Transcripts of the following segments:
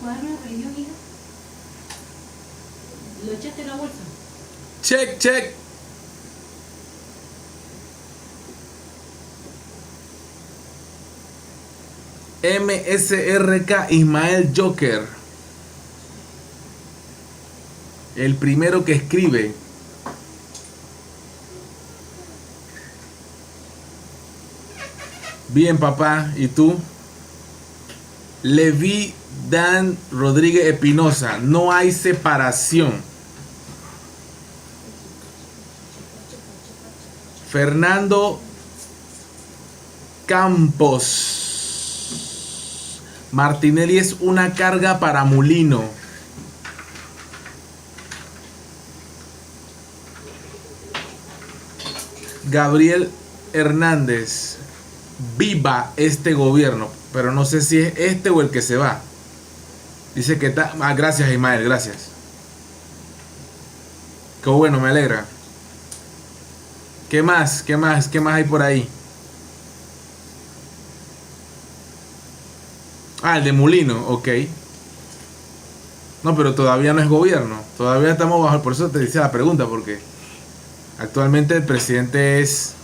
Cuaderno de religión, hija. ¿Lo echaste en la bolsa? Check, check. MSRK Ismael Joker. El primero que escribe. Bien, papá. ¿Y tú? Levi Dan Rodríguez Espinosa. No hay separación. Fernando Campos. Martinelli es una carga para Mulino. Gabriel Hernández. Viva este gobierno. Pero no sé si es este o el que se va. Dice que está... Ah, gracias Ismael, gracias. Qué bueno, me alegra. ¿Qué más? ¿Qué más? ¿Qué más hay por ahí? Ah, el de Mulino, ok. No, pero todavía no es gobierno. Todavía estamos bajo... Por eso te decía la pregunta, porque actualmente el presidente es...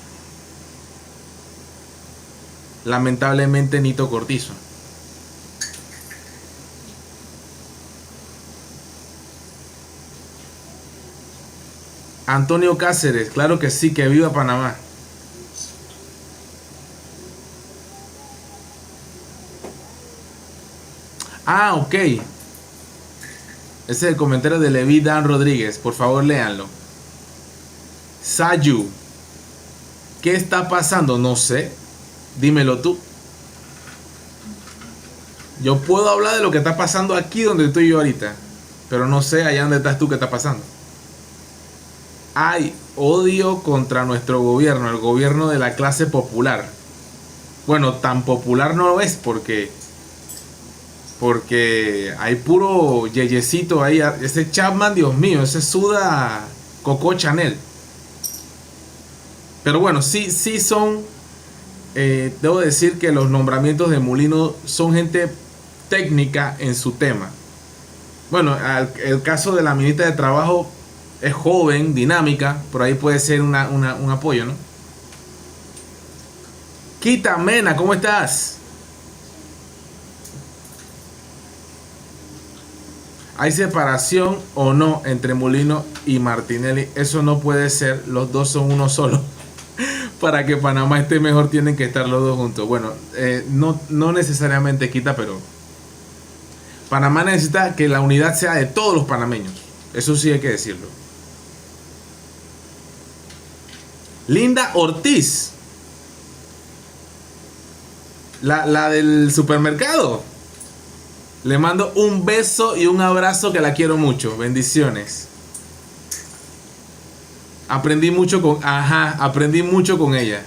lamentablemente Nito Cortizo. Antonio Cáceres, claro que sí, que viva Panamá. Ah, ok. Ese es el comentario de Levi Dan Rodríguez. Por favor, léanlo. Sayu. ¿Qué está pasando? No sé. Dímelo tú. Yo puedo hablar de lo que está pasando aquí donde estoy yo ahorita. Pero no sé allá donde estás tú qué está pasando. Hay odio contra nuestro gobierno, el gobierno de la clase popular. Bueno, tan popular no lo es porque hay puro yeyecito ahí. Ese Chapman, Dios mío, ese suda Coco Chanel. Pero bueno, sí son... debo decir que los nombramientos de Mulino son gente técnica en su tema. Bueno, el caso de la ministra de Trabajo es joven, dinámica, por ahí puede ser un apoyo, ¿no? Quita Mena, ¿cómo estás? ¿Hay separación o no entre Mulino y Martinelli? Eso no puede ser, los dos son uno solo. Para que Panamá esté mejor tienen que estar los dos juntos. Bueno, no necesariamente Quita, pero Panamá necesita que la unidad sea de todos los panameños. Eso sí hay que decirlo. Linda Ortiz, la del supermercado. Le mando un beso y un abrazo, que la quiero mucho. Bendiciones. Aprendí mucho con ella.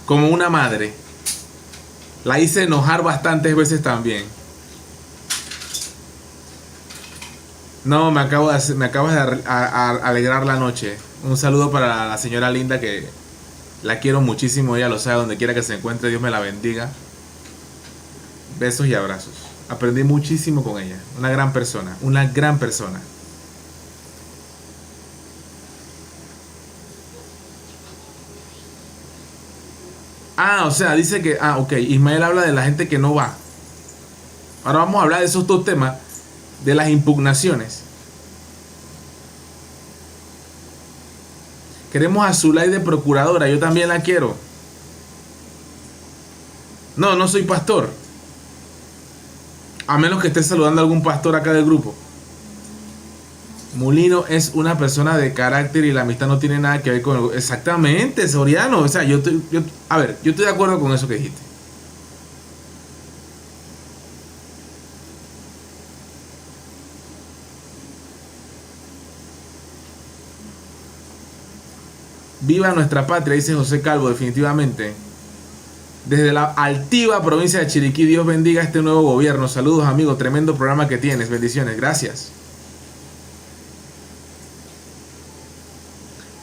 Como una madre. La hice enojar bastantes veces también. No, me acabas de alegrar la noche. Un saludo para la señora Linda, que la quiero muchísimo. Ella lo sabe, donde quiera que se encuentre. Dios me la bendiga. Besos y abrazos. Aprendí muchísimo con ella. Una gran persona. Una gran persona. Ah, o sea, dice que... Ah, ok. Ismael habla de la gente que no va. Ahora vamos a hablar de esos dos temas. De las impugnaciones. Queremos a Zulay de procuradora. Yo también la quiero. No soy pastor. A menos que esté saludando a algún pastor acá del grupo. Mulino es una persona de carácter y la amistad no tiene nada que ver con el... Exactamente, Soriano. O sea, yo estoy de acuerdo con eso que dijiste. Viva nuestra patria, dice José Calvo, definitivamente. Desde la altiva provincia de Chiriquí, Dios bendiga este nuevo gobierno. Saludos, amigos, tremendo programa que tienes. Bendiciones, gracias.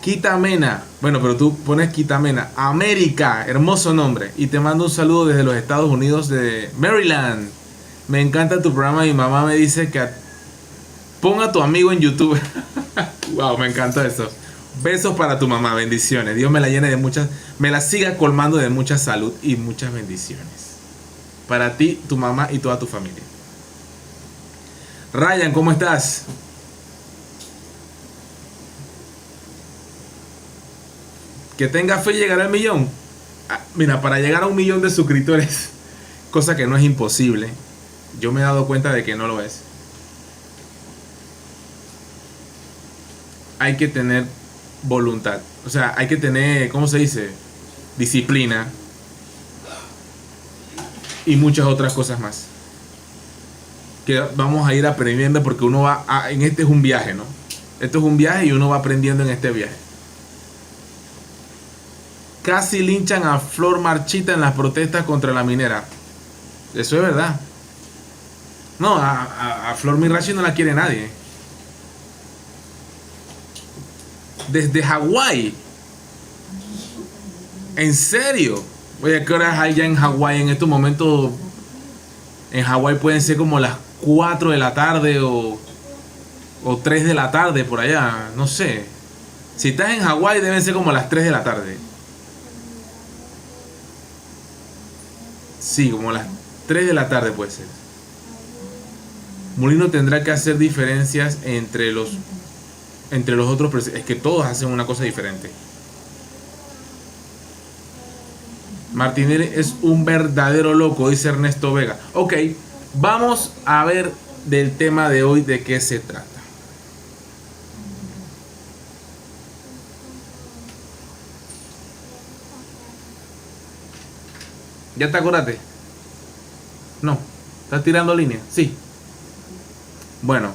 Quitamena. Bueno, pero tú pones Quitamena. América, hermoso nombre. Y te mando un saludo desde los Estados Unidos de Maryland. Me encanta tu programa. Mi mamá me dice que ponga a tu amigo en YouTube. Wow, me encanta eso. Besos para tu mamá, bendiciones. Dios me la llene de muchas, me la siga colmando de mucha salud y muchas bendiciones. Para ti, tu mamá y toda tu familia. Ryan, ¿cómo estás? Que tenga fe y llegará al millón. Mira, para llegar a 1 millón de suscriptores, cosa que no es imposible, yo me he dado cuenta de que no lo es. Hay que tener voluntad. O sea, hay que tener, ¿cómo se dice? Disciplina. Y muchas otras cosas más. Que vamos a ir aprendiendo porque uno va en este es un viaje, ¿no? Esto es un viaje y uno va aprendiendo en este viaje. Casi linchan a Flor Marchita en las protestas contra la minera. Eso es verdad. No, a Flor Mirachi no la quiere nadie. Desde Hawái. ¿En serio? Oye, ¿qué horas hay ya en Hawái? En estos momentos en Hawái pueden ser como las 4 de la tarde o 3 de la tarde por allá, no sé. Si estás en Hawái deben ser como las 3 de la tarde. Sí, como las 3 de la tarde puede ser. Molino tendrá que hacer diferencias entre los otros presidentes. Es que todos hacen una cosa diferente. Martinelli es un verdadero loco, dice Ernesto Vega. Ok, vamos a ver del tema de hoy de qué se trata. ¿Ya te acordaste? No. ¿Estás tirando línea? Sí. Bueno,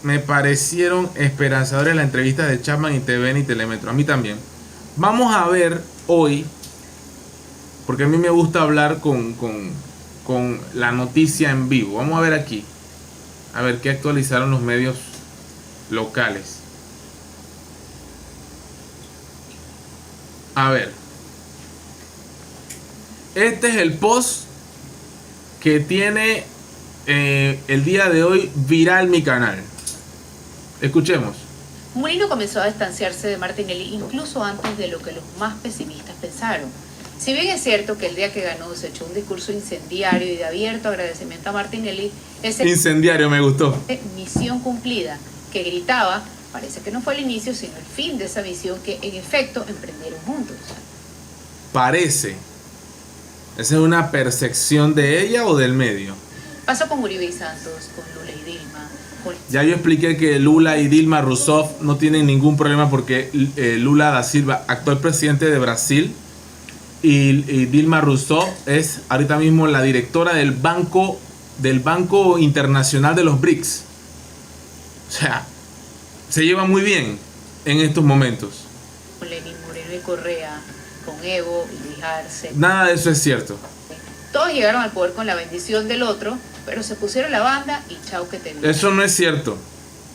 me parecieron esperanzadores las entrevistas de Chapman y TVN y Telemetro. A mí también. Vamos a ver hoy, porque a mí me gusta hablar con la noticia en vivo. Vamos a ver aquí. A ver qué actualizaron los medios locales. A ver. Este es el post que tiene el día de hoy viral mi canal. Escuchemos. Molino comenzó a distanciarse de Martinelli incluso antes de lo que los más pesimistas pensaron. Si bien es cierto que el día que ganó se echó un discurso incendiario y de abierto agradecimiento a Martinelli, ese incendiario me gustó. Misión cumplida, que gritaba, parece que no fue el inicio sino el fin de esa misión que en efecto emprendieron juntos. Parece. ¿Esa es una percepción de ella o del medio? Pasó con Uribe y Santos, con Lula y Dilma. Ya yo expliqué que Lula y Dilma Rousseff no tienen ningún problema porque Lula da Silva, actual presidente de Brasil, y Dilma Rousseff es ahorita mismo la directora del Banco Internacional de los BRICS. O sea, se llevan muy bien en estos momentos. Con Lenín Moreno y Correa, con Evo y Luis Arce. Nada de eso es cierto. Todos llegaron al poder con la bendición del otro, pero se pusieron la banda y chau que te vi. Eso no es cierto.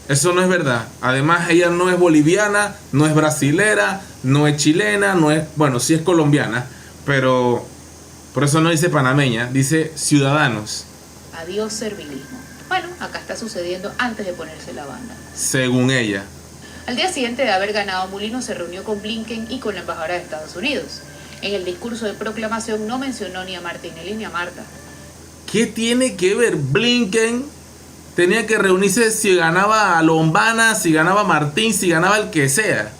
Eso no es verdad. Además, ella no es boliviana, no es brasilera, no es chilena, no es... Bueno, sí es colombiana, pero por eso no dice panameña, dice ciudadanos. Adiós servilismo. Bueno, acá está sucediendo antes de ponerse la banda. Según ella. Al día siguiente de haber ganado, Molino se reunió con Blinken y con la embajadora de Estados Unidos. En el discurso de proclamación no mencionó ni a Martinelli ni a Marta. ¿Qué tiene que ver Blinken? Tenía que reunirse si ganaba a Lombana, si ganaba Martín, si ganaba el que sea.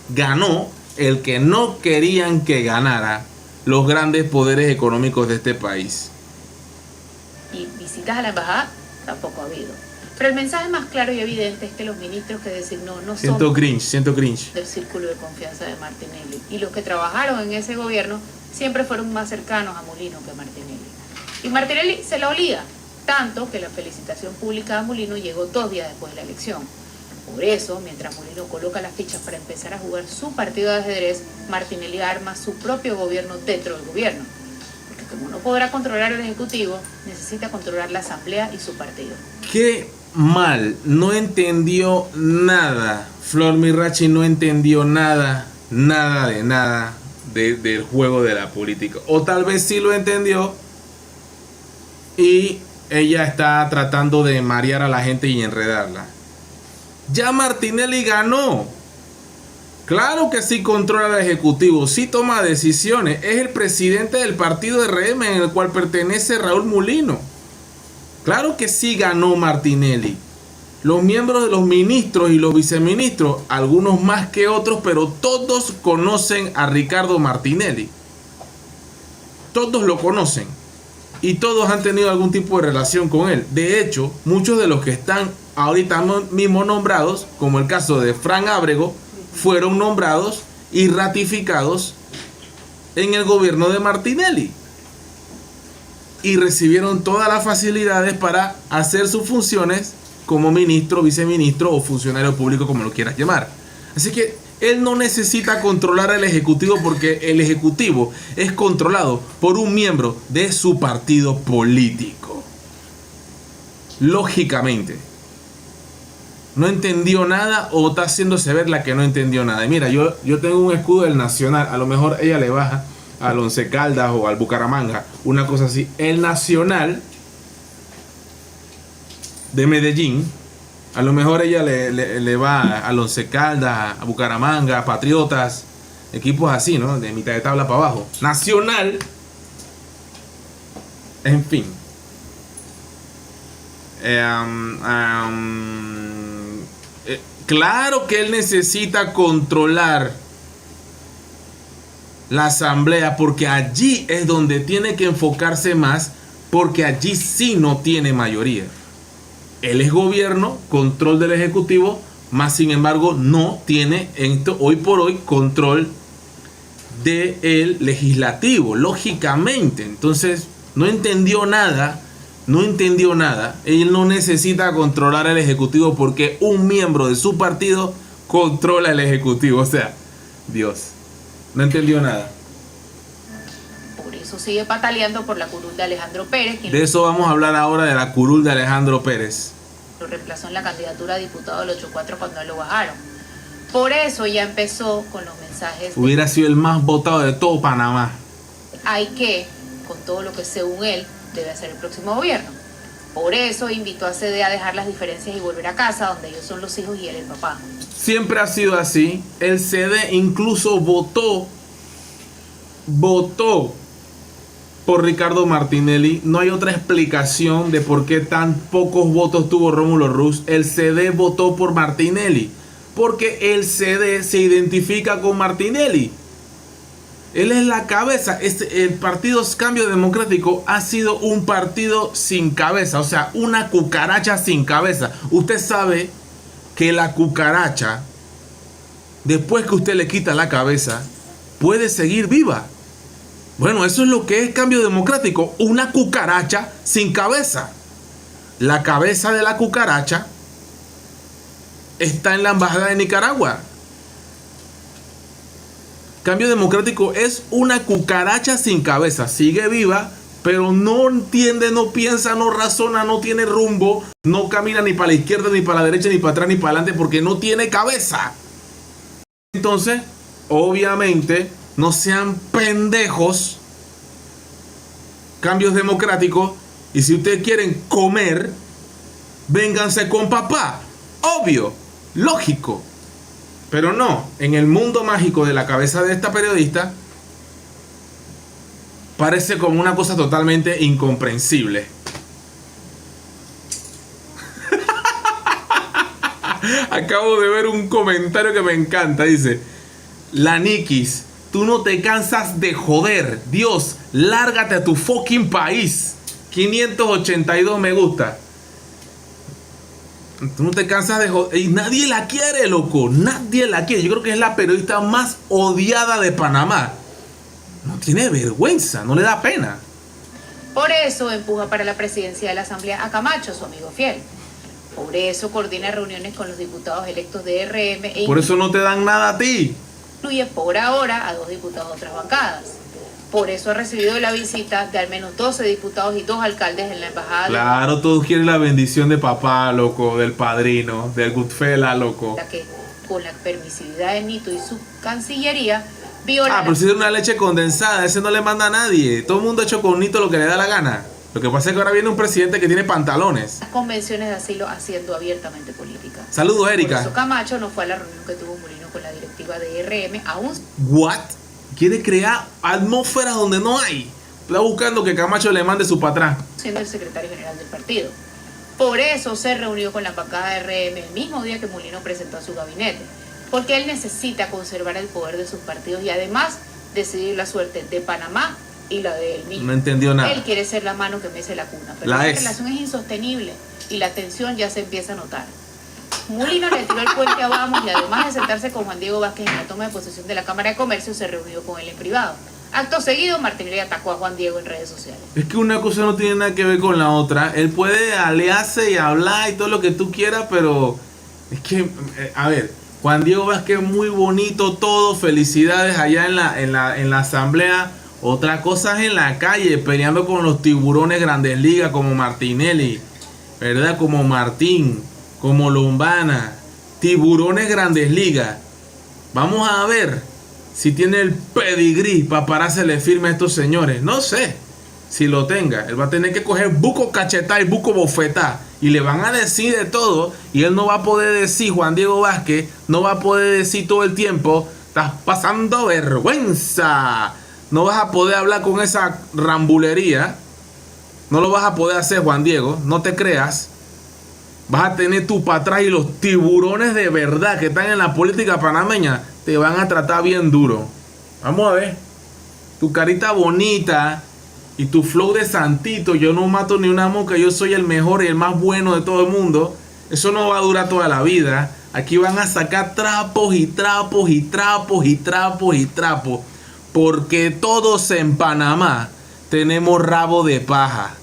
Ganó el que no querían que ganara los grandes poderes económicos de este país. Y visitas a la embajada tampoco ha habido. Pero el mensaje más claro y evidente es que los ministros que designó no siento son cringe del círculo de confianza de Martinelli. Y los que trabajaron en ese gobierno siempre fueron más cercanos a Molino que a Martinelli. Y Martinelli se la olía, tanto que la felicitación pública a Molino llegó 2 días después de la elección. Por eso, mientras Molino coloca las fichas para empezar a jugar su partido de ajedrez, Martinelli arma su propio gobierno dentro del gobierno. Porque como no podrá controlar el Ejecutivo, necesita controlar la Asamblea y su partido. ¡Qué mal! No entendió nada. Flor Mirachi no entendió nada del juego de la política. O tal vez sí lo entendió y ella está tratando de marear a la gente y enredarla. Ya Martinelli ganó. Claro que sí controla el ejecutivo, sí toma decisiones. Es el presidente del partido RM en el cual pertenece Raúl Mulino. Claro que sí ganó Martinelli. Los miembros de los ministros y los viceministros, algunos más que otros, pero todos conocen a Ricardo Martinelli. Todos lo conocen. Y todos han tenido algún tipo de relación con él. De hecho, muchos de los que están ahorita mismo nombrados, como el caso de Fran Ábrego, fueron nombrados y ratificados en el gobierno de Martinelli. Y recibieron todas las facilidades para hacer sus funciones como ministro, viceministro o funcionario público, como lo quieras llamar. Así que él no necesita controlar al ejecutivo, porque el ejecutivo es controlado por un miembro de su partido político. Lógicamente. No entendió nada o está haciéndose ver la que no entendió nada. Y mira, yo tengo un escudo del Nacional. A lo mejor ella le baja al Once Caldas o al Bucaramanga, una cosa así. El Nacional de Medellín, a lo mejor ella le va al Once Caldas, a Bucaramanga, a Patriotas, equipos así, ¿no? De mitad de tabla para abajo. Nacional, en fin. Claro que él necesita controlar la asamblea, porque allí es donde tiene que enfocarse más, porque allí sí no tiene mayoría. Él es gobierno, control del ejecutivo, más sin embargo no tiene hoy por hoy control del legislativo, lógicamente. Entonces no entendió nada. Él no necesita controlar el ejecutivo, porque un miembro de su partido controla el ejecutivo. O sea, Dios, no entendió nada. Por eso sigue pataleando por la curul de Alejandro Pérez. De eso vamos a hablar ahora, de la curul de Alejandro Pérez. Lo reemplazó en la candidatura a diputado del 8-4 cuando lo bajaron. Por eso ya empezó con los mensajes. Hubiera sido el más votado de todo Panamá. Hay que, con todo lo que según él debe hacer el próximo gobierno. Por eso invitó a CD a dejar las diferencias y volver a casa, donde ellos son los hijos y él el papá. Siempre ha sido así. El CD incluso votó por Ricardo Martinelli. No hay otra explicación de por qué tan pocos votos tuvo Rómulo Ruz. El CD votó por Martinelli, porque el CD se identifica con Martinelli. Él es la cabeza. El partido Cambio Democrático ha sido un partido sin cabeza, o sea, una cucaracha sin cabeza. Usted sabe que la cucaracha, después que usted le quita la cabeza, puede seguir viva. Bueno, eso es lo que es Cambio Democrático, una cucaracha sin cabeza. La cabeza de la cucaracha está en la embajada de Nicaragua. Cambio Democrático es una cucaracha sin cabeza. Sigue viva, pero no entiende, no piensa, no razona, no tiene rumbo, no camina ni para la izquierda, ni para la derecha, ni para atrás, ni para adelante, porque no tiene cabeza. Entonces, obviamente, no sean pendejos, Cambios Democráticos, y si ustedes quieren comer, vénganse con papá. Obvio, lógico. Pero no, en el mundo mágico de la cabeza de esta periodista, parece como una cosa totalmente incomprensible. Acabo de ver un comentario que me encanta. Dice: la Nikis, tú no te cansas de joder. Dios, lárgate a tu fucking país. 582 me gusta. Tú no te cansas de joder. Y nadie la quiere, loco. Nadie la quiere. Yo creo que es la periodista más odiada de Panamá. No tiene vergüenza, no le da pena. Por eso empuja para la presidencia de la Asamblea a Camacho, su amigo fiel. Por eso coordina reuniones con los diputados electos de RM. Por eso no te dan nada a ti. Incluye por ahora a 2 diputados de otras bancadas. Por eso ha recibido la visita de al menos 12 diputados y 2 alcaldes en la embajada. Claro, todos quieren la bendición de papá, loco, del padrino, del Goodfella, loco. La que, con la permisividad de Nito y su cancillería, viola. Pero si es una leche condensada, ese no le manda a nadie. Todo el mundo ha hecho con Nito lo que le da la gana. Lo que pasa es que ahora viene un presidente que tiene pantalones. Las convenciones de asilo haciendo abiertamente política. Saludos, Por Erika. eso Camacho no fue a la reunión que tuvo Mulino con la directiva de RM, aún What? Quiere crear atmósferas donde no hay. Está buscando que Camacho le mande su patrón. siendo el secretario general del partido. Por eso se reunió con la bancada de RM el mismo día que Mulino presentó a su gabinete, porque él necesita conservar el poder de sus partidos y además decidir la suerte de Panamá y la de él mismo. No entendió nada. Él quiere ser la mano que mece la cuna, pero La esa es. relación es insostenible y la tensión ya se empieza a notar. Mulino le tiró el puente a Vamos y además de sentarse con Juan Diego Vázquez en la toma de posesión de la Cámara de Comercio, se reunió con él en privado. Acto seguido, Martinelli atacó a Juan Diego en redes sociales. Es que una cosa no tiene nada que ver con la otra. Él puede aliarse y hablar y todo lo que tú quieras, pero es que, a ver, Juan Diego Vázquez, muy bonito todo, felicidades allá en la asamblea. Otra cosa es en la calle, peleando con los tiburones Grandes Ligas como Martinelli, ¿verdad? Como Martín, como Lombana, tiburones Grandes Ligas. Vamos a ver si tiene el pedigrí para parársele firme a estos señores. No sé si lo tenga. Él va a tener que coger buco cachetá y buco bofetá. Y le van a decir de todo. Y él no va a poder decir, Juan Diego Vázquez, no va a poder decir todo el tiempo, estás pasando vergüenza. No vas a poder hablar con esa rambulería. No lo vas a poder hacer, Juan Diego. No te creas. Vas a tener tu para atrás y los tiburones de verdad que están en la política panameña te van a tratar bien duro. Vamos a ver. Tu carita bonita y tu flow de santito. Yo no mato ni una mosca. Yo soy el mejor y el más bueno de todo el mundo. Eso no va a durar toda la vida. Aquí van a sacar trapos y trapos y trapos y trapos y trapos. Porque todos en Panamá tenemos rabo de paja.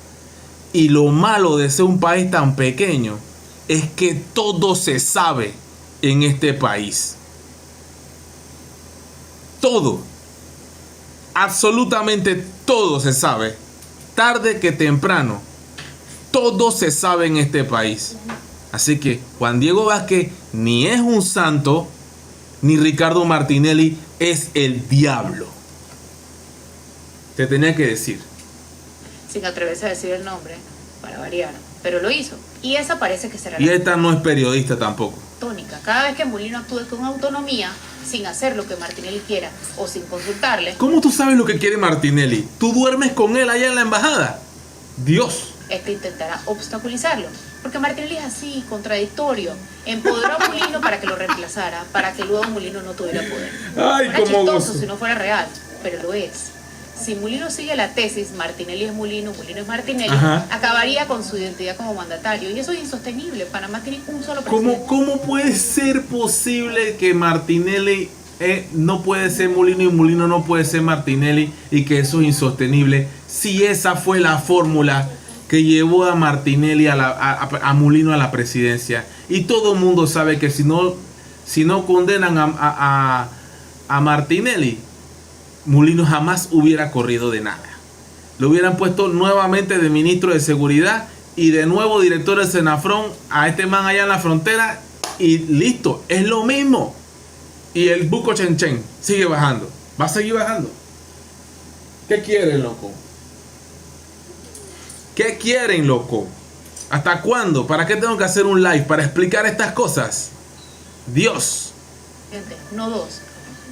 Y lo malo de ser un país tan pequeño es que todo se sabe en este país. Todo. Absolutamente todo se sabe. Tarde que temprano. Todo se sabe en este país. Así que Juan Diego Vázquez ni es un santo, ni Ricardo Martinelli es el diablo. Te tenía que decir. Sin atreverse a decir el nombre, para variar, pero lo hizo. Y esa parece que será Y la esta no es periodista tampoco. tónica. Cada vez que Mulino actúe con autonomía, sin hacer lo que Martinelli quiera o sin consultarle, ¿Cómo tú sabes lo que quiere Martinelli? ¿Tú duermes con él allá en la embajada? Dios. este intentará obstaculizarlo. Porque Martinelli es así, contradictorio. Empoderó a Mulino para que lo reemplazara, para que luego Mulino no tuviera poder. Ay, Fuera cómo chistoso gozo. si no fuera real, pero lo es. Si Mulino sigue la tesis, Martinelli es Mulino, Mulino es Martinelli, Ajá. acabaría con su identidad como mandatario. Y eso es insostenible. Panamá tiene un solo presidente. ¿Cómo puede ser posible que Martinelli no puede ser Mulino y Mulino no puede ser Martinelli y que eso es insostenible? Si esa fue la fórmula que llevó a Martinelli a Mulino a la presidencia. Y todo el mundo sabe que si no condenan a Martinelli, Mulino jamás hubiera corrido de nada. Lo hubieran puesto nuevamente de ministro de seguridad y de nuevo director del Senafrón a este man allá en la frontera y listo, es lo mismo. Y el buco Chenchen sigue bajando, va a seguir bajando. ¿Qué quieren, loco? ¿Qué quieren, loco? ¿Hasta cuándo? ¿Para qué tengo que hacer un live? ¿Para explicar estas cosas? Dios. No dos.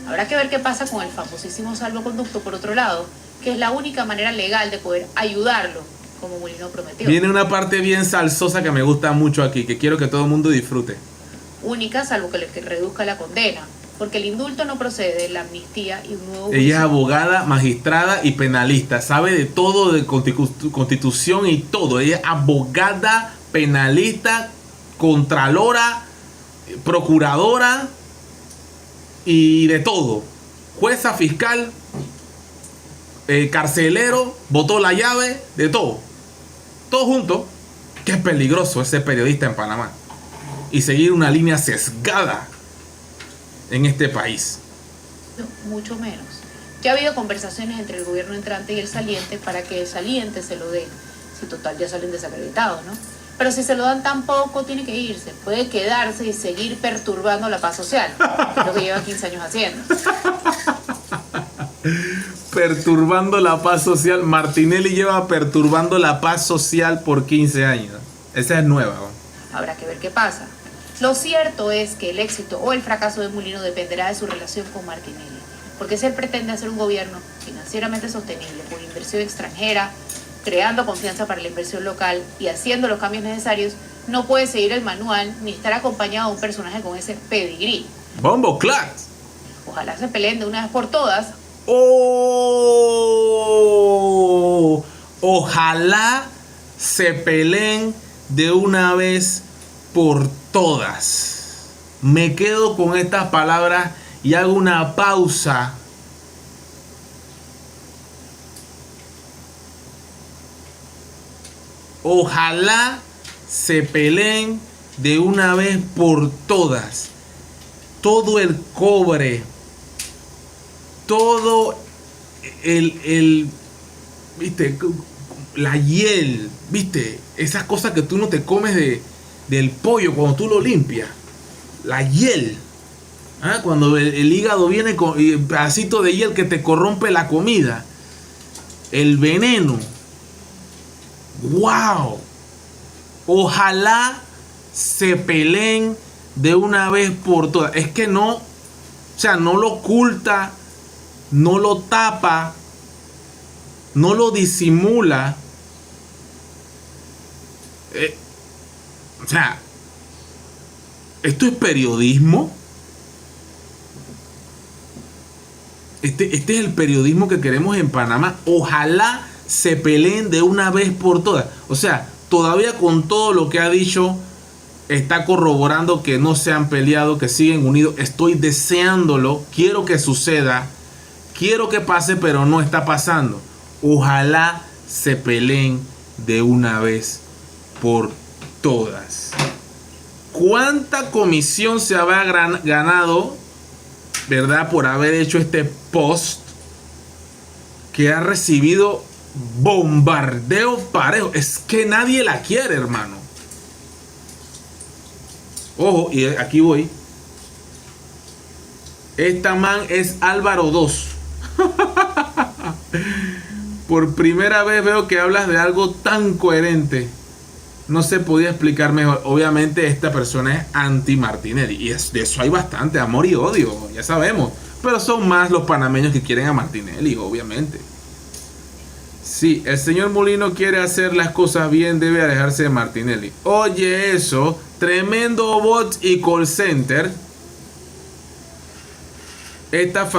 Habrá que ver qué pasa con el famosísimo salvoconducto por otro lado, que es la única manera legal de poder ayudarlo, como Mulino prometió. Viene una parte bien salsosa que me gusta mucho aquí, que quiero que todo el mundo disfrute. Única, salvo que le reduzca la condena, porque el indulto no procede, la amnistía y un nuevo Ella es juicio. abogada, magistrada y penalista. Sabe de todo, de constitución y todo. Ella es abogada, penalista, contralora, procuradora y de todo. Jueza, fiscal, carcelero, botó la llave, de todo. Todo junto. Qué peligroso ese periodista en Panamá. Y seguir una línea sesgada en este país. No, mucho menos. Ya ha habido conversaciones entre el gobierno entrante y el saliente para que el saliente se lo dé. Si total ya salen desacreditados, ¿no? Pero si se lo dan tampoco, tiene que irse. Puede quedarse y seguir perturbando la paz social, que es lo que lleva 15 años haciendo. Perturbando la paz social. Martinelli lleva perturbando la paz social por 15 años. Esa es nueva, ¿no? Habrá que ver qué pasa. Lo cierto es que el éxito o el fracaso de Mulino dependerá de su relación con Martinelli, porque si él pretende hacer un gobierno financieramente sostenible con inversión extranjera, creando confianza para la inversión local y haciendo los cambios necesarios, no puede seguir el manual ni estar acompañado de un personaje con ese pedigrí. ¡Bombo Clat! Ojalá se peleen de una vez por todas. ¡Oh! Ojalá se peleen de una vez por todas. Me quedo con estas palabras y hago una pausa. Ojalá se peleen de una vez por todas. Todo el cobre, todo viste, la hiel, viste, esas cosas que tú no te comes del pollo cuando tú lo limpias, la hiel, ¿ah? Cuando el hígado viene con el pedacito de hiel que te corrompe la comida, el veneno. ¡Wow! Ojalá se peleen de una vez por todas. Es que no, o sea, no lo oculta, no lo tapa, no lo disimula. O sea, esto es periodismo. Este es el periodismo que queremos en Panamá. Ojalá se peleen de una vez por todas. O sea, todavía con todo lo que ha dicho, está corroborando que no se han peleado, que siguen unidos. Estoy deseándolo, quiero que suceda, quiero que pase, pero no está pasando. Ojalá se peleen de una vez por todas. ¿Cuánta comisión se habrá ganado, verdad, por haber hecho este post que ha recibido bombardeo parejo? Es que nadie la quiere, hermano. Ojo, y aquí voy. Esta man es Álvaro 2. Por primera vez veo que hablas de algo tan coherente. No se podía explicar mejor. Obviamente esta persona es anti Martinelli. Y de eso hay bastante, amor y odio, ya sabemos. Pero son más los panameños que quieren a Martinelli, obviamente. Sí, el señor Mulino quiere hacer las cosas bien, debe alejarse de Martinelli. Oye eso, tremendo bot y call center. Esta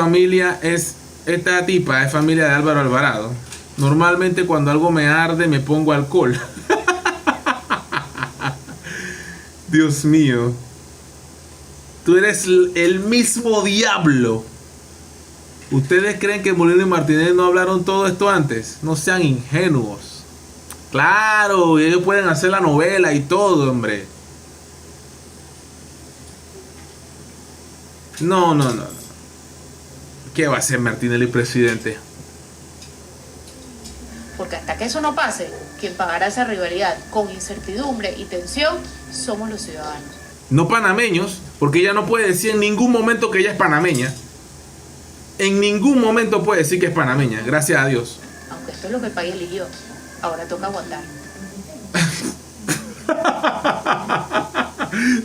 tipa es familia de Álvaro Alvarado. Normalmente cuando algo me arde me pongo alcohol. Dios mío. Tú eres el mismo diablo. ¿Ustedes creen que Mulino y Martinelli no hablaron todo esto antes? No sean ingenuos. Claro, ellos pueden hacer la novela y todo, hombre. No. ¿Qué va a hacer Martinelli presidente? Porque hasta que eso no pase, quien pagará esa rivalidad con incertidumbre y tensión somos los ciudadanos. No panameños, porque ella no puede decir en ningún momento que ella es panameña. En ningún momento puede decir que es panameña, gracias a Dios. Aunque esto es lo que el país eligió, ahora toca aguantar.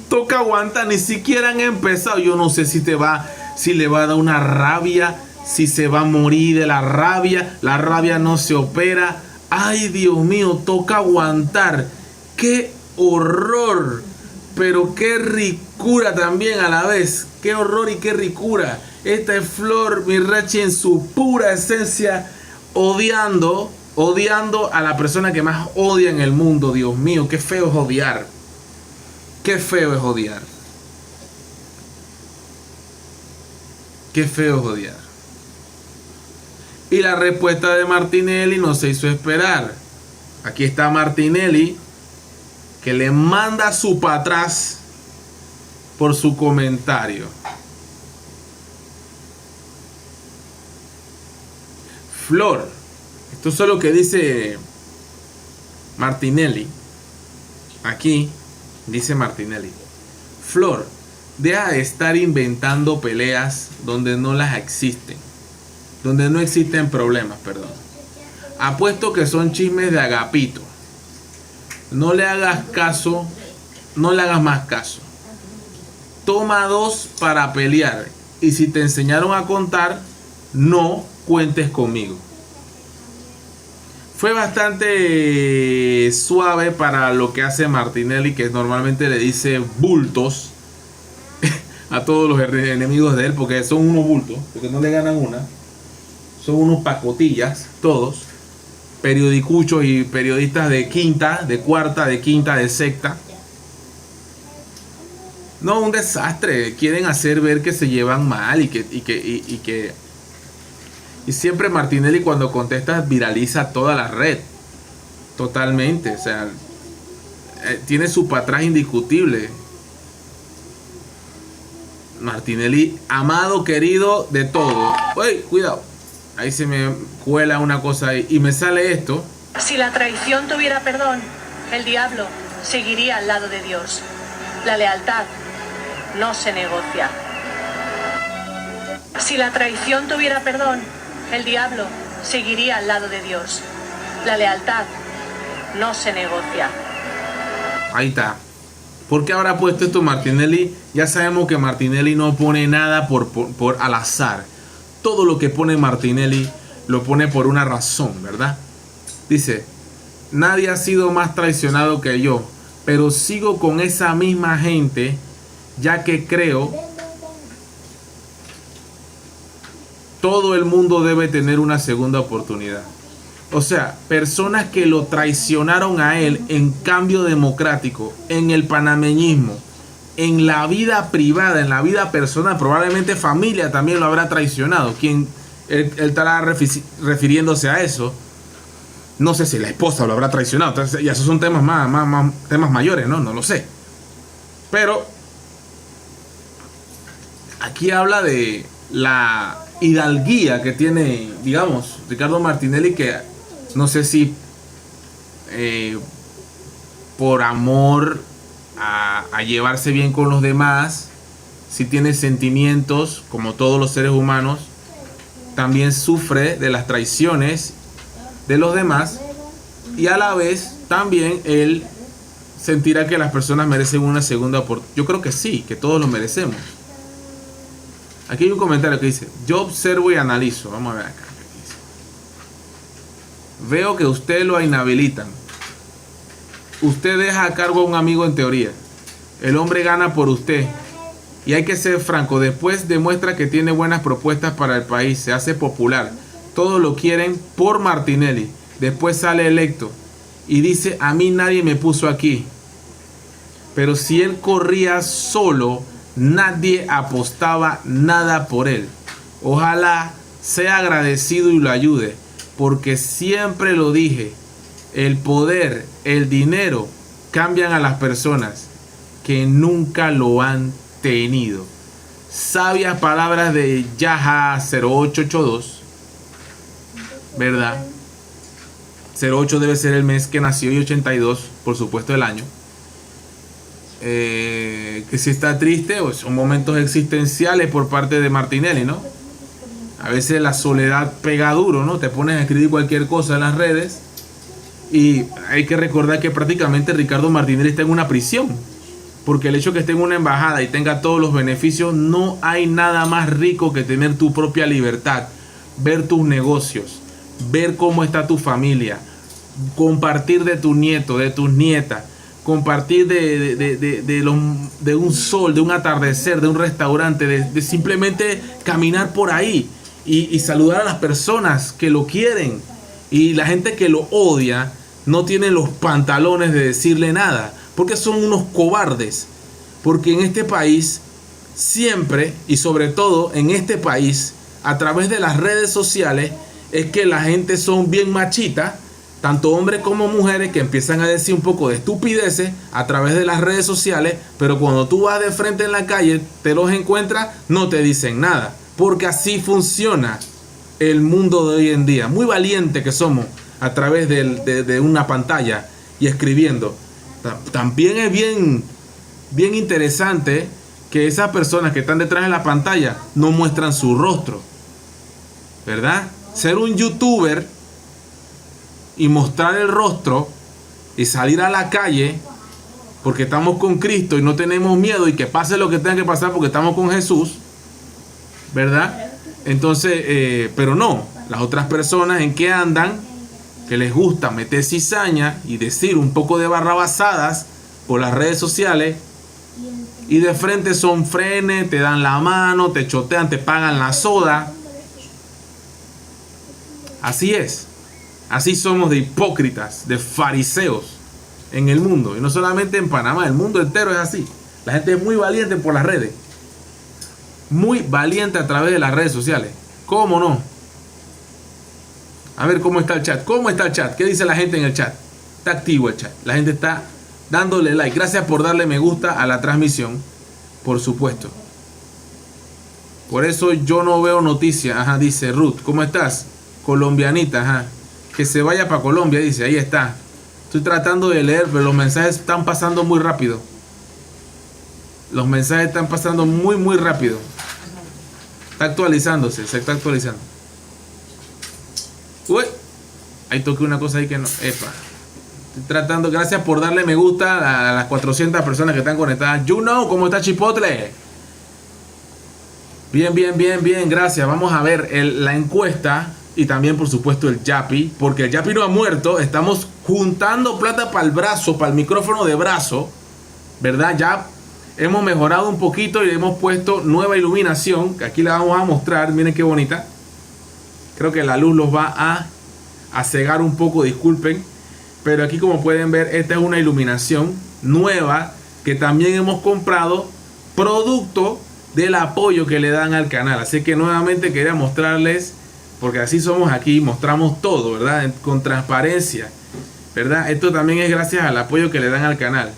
Toca aguantar, ni siquiera han empezado. Yo no sé si le va a dar una rabia, si se va a morir de la rabia. La rabia no se opera. Ay, Dios mío, toca aguantar. ¡Qué horror! Pero qué ricura también a la vez. ¡Qué horror y qué ricura! Esta es Flor Mirachi en su pura esencia, odiando a la persona que más odia en el mundo. Dios mío, qué feo es odiar. Qué feo es odiar. Qué feo es odiar. Y la respuesta de Martinelli no se hizo esperar. Aquí está Martinelli, que le manda su para atrás por su comentario. Flor, esto es lo que dice Martinelli. Aquí dice Martinelli: Flor, deja de estar inventando peleas donde no las existen. donde no existen problemas, perdón. Apuesto que son chismes de Agapito. No le hagas caso, no le hagas más caso. Toma dos para pelear. Y si te enseñaron a contar, no cuentes conmigo. Fue bastante suave para lo que hace Martinelli, que normalmente le dice bultos a todos los enemigos de él, porque son unos bultos, porque no le ganan una. Son unos pacotillas, todos. Periodicuchos y periodistas de quinta, de cuarta, de quinta, de sexta. No, un desastre. Quieren hacer ver que se llevan mal y siempre Martinelli cuando contesta viraliza toda la red. Totalmente. O sea, tiene su patrón indiscutible. Martinelli, amado, querido, de todo. Uy, cuidado. Ahí se me cuela una cosa ahí. Y me sale esto. Si la traición tuviera perdón, el diablo seguiría al lado de Dios. La lealtad no se negocia. Si la traición tuviera perdón, el diablo seguiría al lado de Dios. La lealtad no se negocia. Ahí está. ¿Por qué habrá puesto esto Martinelli? Ya sabemos que Martinelli no pone nada por al azar. Todo lo que pone Martinelli lo pone por una razón, ¿verdad? Dice, nadie ha sido más traicionado que yo, pero sigo con esa misma gente, ya que creo todo el mundo debe tener una segunda oportunidad. O sea, personas que lo traicionaron a él en Cambio Democrático, en el panameñismo, en la vida privada, en la vida personal, probablemente familia también lo habrá traicionado. Él estará refiriéndose a eso. No sé si la esposa lo habrá traicionado. Entonces, ya esos son temas temas mayores, ¿no? No lo sé. Pero aquí habla de la hidalguía que tiene, digamos, Ricardo Martinelli, que no sé si por amor a llevarse bien con los demás, si tiene sentimientos como todos los seres humanos, también sufre de las traiciones de los demás, y a la vez también él sentirá que las personas merecen una segunda oportunidad. Yo creo que sí, que todos lo merecemos. Aquí hay un comentario que dice, yo observo y analizo. Vamos a ver acá. Veo que usted lo inhabilitan. Usted deja a cargo a un amigo en teoría. El hombre gana por usted. Y hay que ser franco, después demuestra que tiene buenas propuestas para el país, se hace popular. Todos lo quieren por Martinelli. Después sale electo y dice, a mí nadie me puso aquí. Pero si él corría solo, nadie apostaba nada por él. Ojalá sea agradecido y lo ayude, porque siempre lo dije, el poder, el dinero cambian a las personas que nunca lo han tenido. Sabias palabras de Yaha 0882, ¿verdad? 08 debe ser el mes que nació y 82, por supuesto, el año. Que si está triste, pues son momentos existenciales por parte de Martinelli, ¿no? A veces la soledad pega duro, ¿no? Te pones a escribir cualquier cosa en las redes y hay que recordar que prácticamente Ricardo Martinelli está en una prisión, porque el hecho de que esté en una embajada y tenga todos los beneficios, no hay nada más rico que tener tu propia libertad, ver tus negocios, ver cómo está tu familia, compartir de tu nieto, de tus nietas, compartir de un sol, de un atardecer, de un restaurante, de simplemente caminar por ahí y saludar a las personas que lo quieren. Y la gente que lo odia no tiene los pantalones de decirle nada, porque son unos cobardes. Porque en este país siempre, y sobre todo en este país, a través de las redes sociales, es que la gente son bien machitas, tanto hombres como mujeres, que empiezan a decir un poco de estupideces a través de las redes sociales, pero cuando tú vas de frente en la calle, te los encuentras, no te dicen nada, porque así funciona el mundo de hoy en día. Muy valiente que somos a través de una pantalla y escribiendo. También es bien interesante que esas personas que están detrás de la pantalla no muestran su rostro. ¿verdad? Ser un youtuber y mostrar el rostro y salir a la calle porque estamos con Cristo y no tenemos miedo y que pase lo que tenga que pasar porque estamos con Jesús, ¿verdad? Entonces, pero no, las otras personas en que andan, que les gusta meter cizaña y decir un poco de barrabasadas por las redes sociales, y de frente son frenes, te dan la mano, te chotean, te pagan la soda. Así es. Así somos de hipócritas, de fariseos en el mundo. Y no solamente en Panamá, el mundo entero es así. La gente es muy valiente por las redes. Muy valiente a través de las redes sociales. ¿Cómo no? A ver cómo está el chat. ¿Cómo está el chat? ¿Qué dice la gente en el chat? Está activo el chat. La gente está dándole like. Gracias por darle me gusta a la transmisión. Por supuesto. Por eso yo no veo noticias. Ajá, dice Ruth. ¿Cómo estás? Colombianita, ajá. Que se vaya para Colombia, dice. Ahí está. Estoy tratando de leer, pero los mensajes están pasando muy rápido. Los mensajes están pasando muy rápido. Está actualizándose, se está actualizando. Uy, ahí toqué una cosa ahí que no. Epa. Estoy tratando, gracias por darle me gusta a las 400 personas que están conectadas. You know, ¿cómo está Chipotle? Bien, gracias. Vamos a ver la encuesta y también, por supuesto, el Yapi, porque el Yapi no ha muerto. Estamos juntando plata para el brazo, para el micrófono de brazo, ¿verdad? Ya hemos mejorado un poquito y hemos puesto nueva iluminación, que aquí la vamos a mostrar. Miren qué bonita. Creo que la luz los va a cegar un poco, disculpen. Pero aquí, como pueden ver, esta es una iluminación nueva que también hemos comprado, producto del apoyo que le dan al canal. Así que nuevamente quería mostrarles, porque así somos aquí, mostramos todo, ¿verdad? Con transparencia, ¿verdad? Esto también es gracias al apoyo que le dan al canal.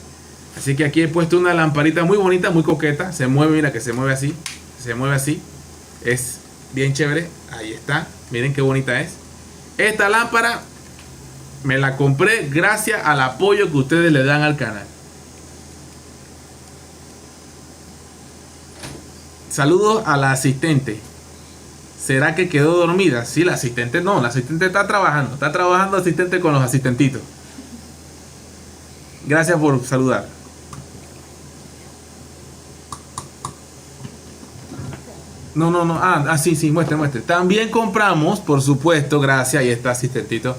Así que aquí he puesto una lamparita muy bonita, muy coqueta. Se mueve, mira que se mueve así. Se mueve así. Es bien chévere. Ahí está. Miren qué bonita es. Esta lámpara me la compré gracias al apoyo que ustedes le dan al canal. Saludos a la asistente. ¿Será que quedó dormida? Sí, la asistente no. La asistente está trabajando. Está trabajando asistente con los asistentitos. Gracias por saludar. No. Sí, muestre. También compramos, por supuesto, gracias, ahí está asistentito,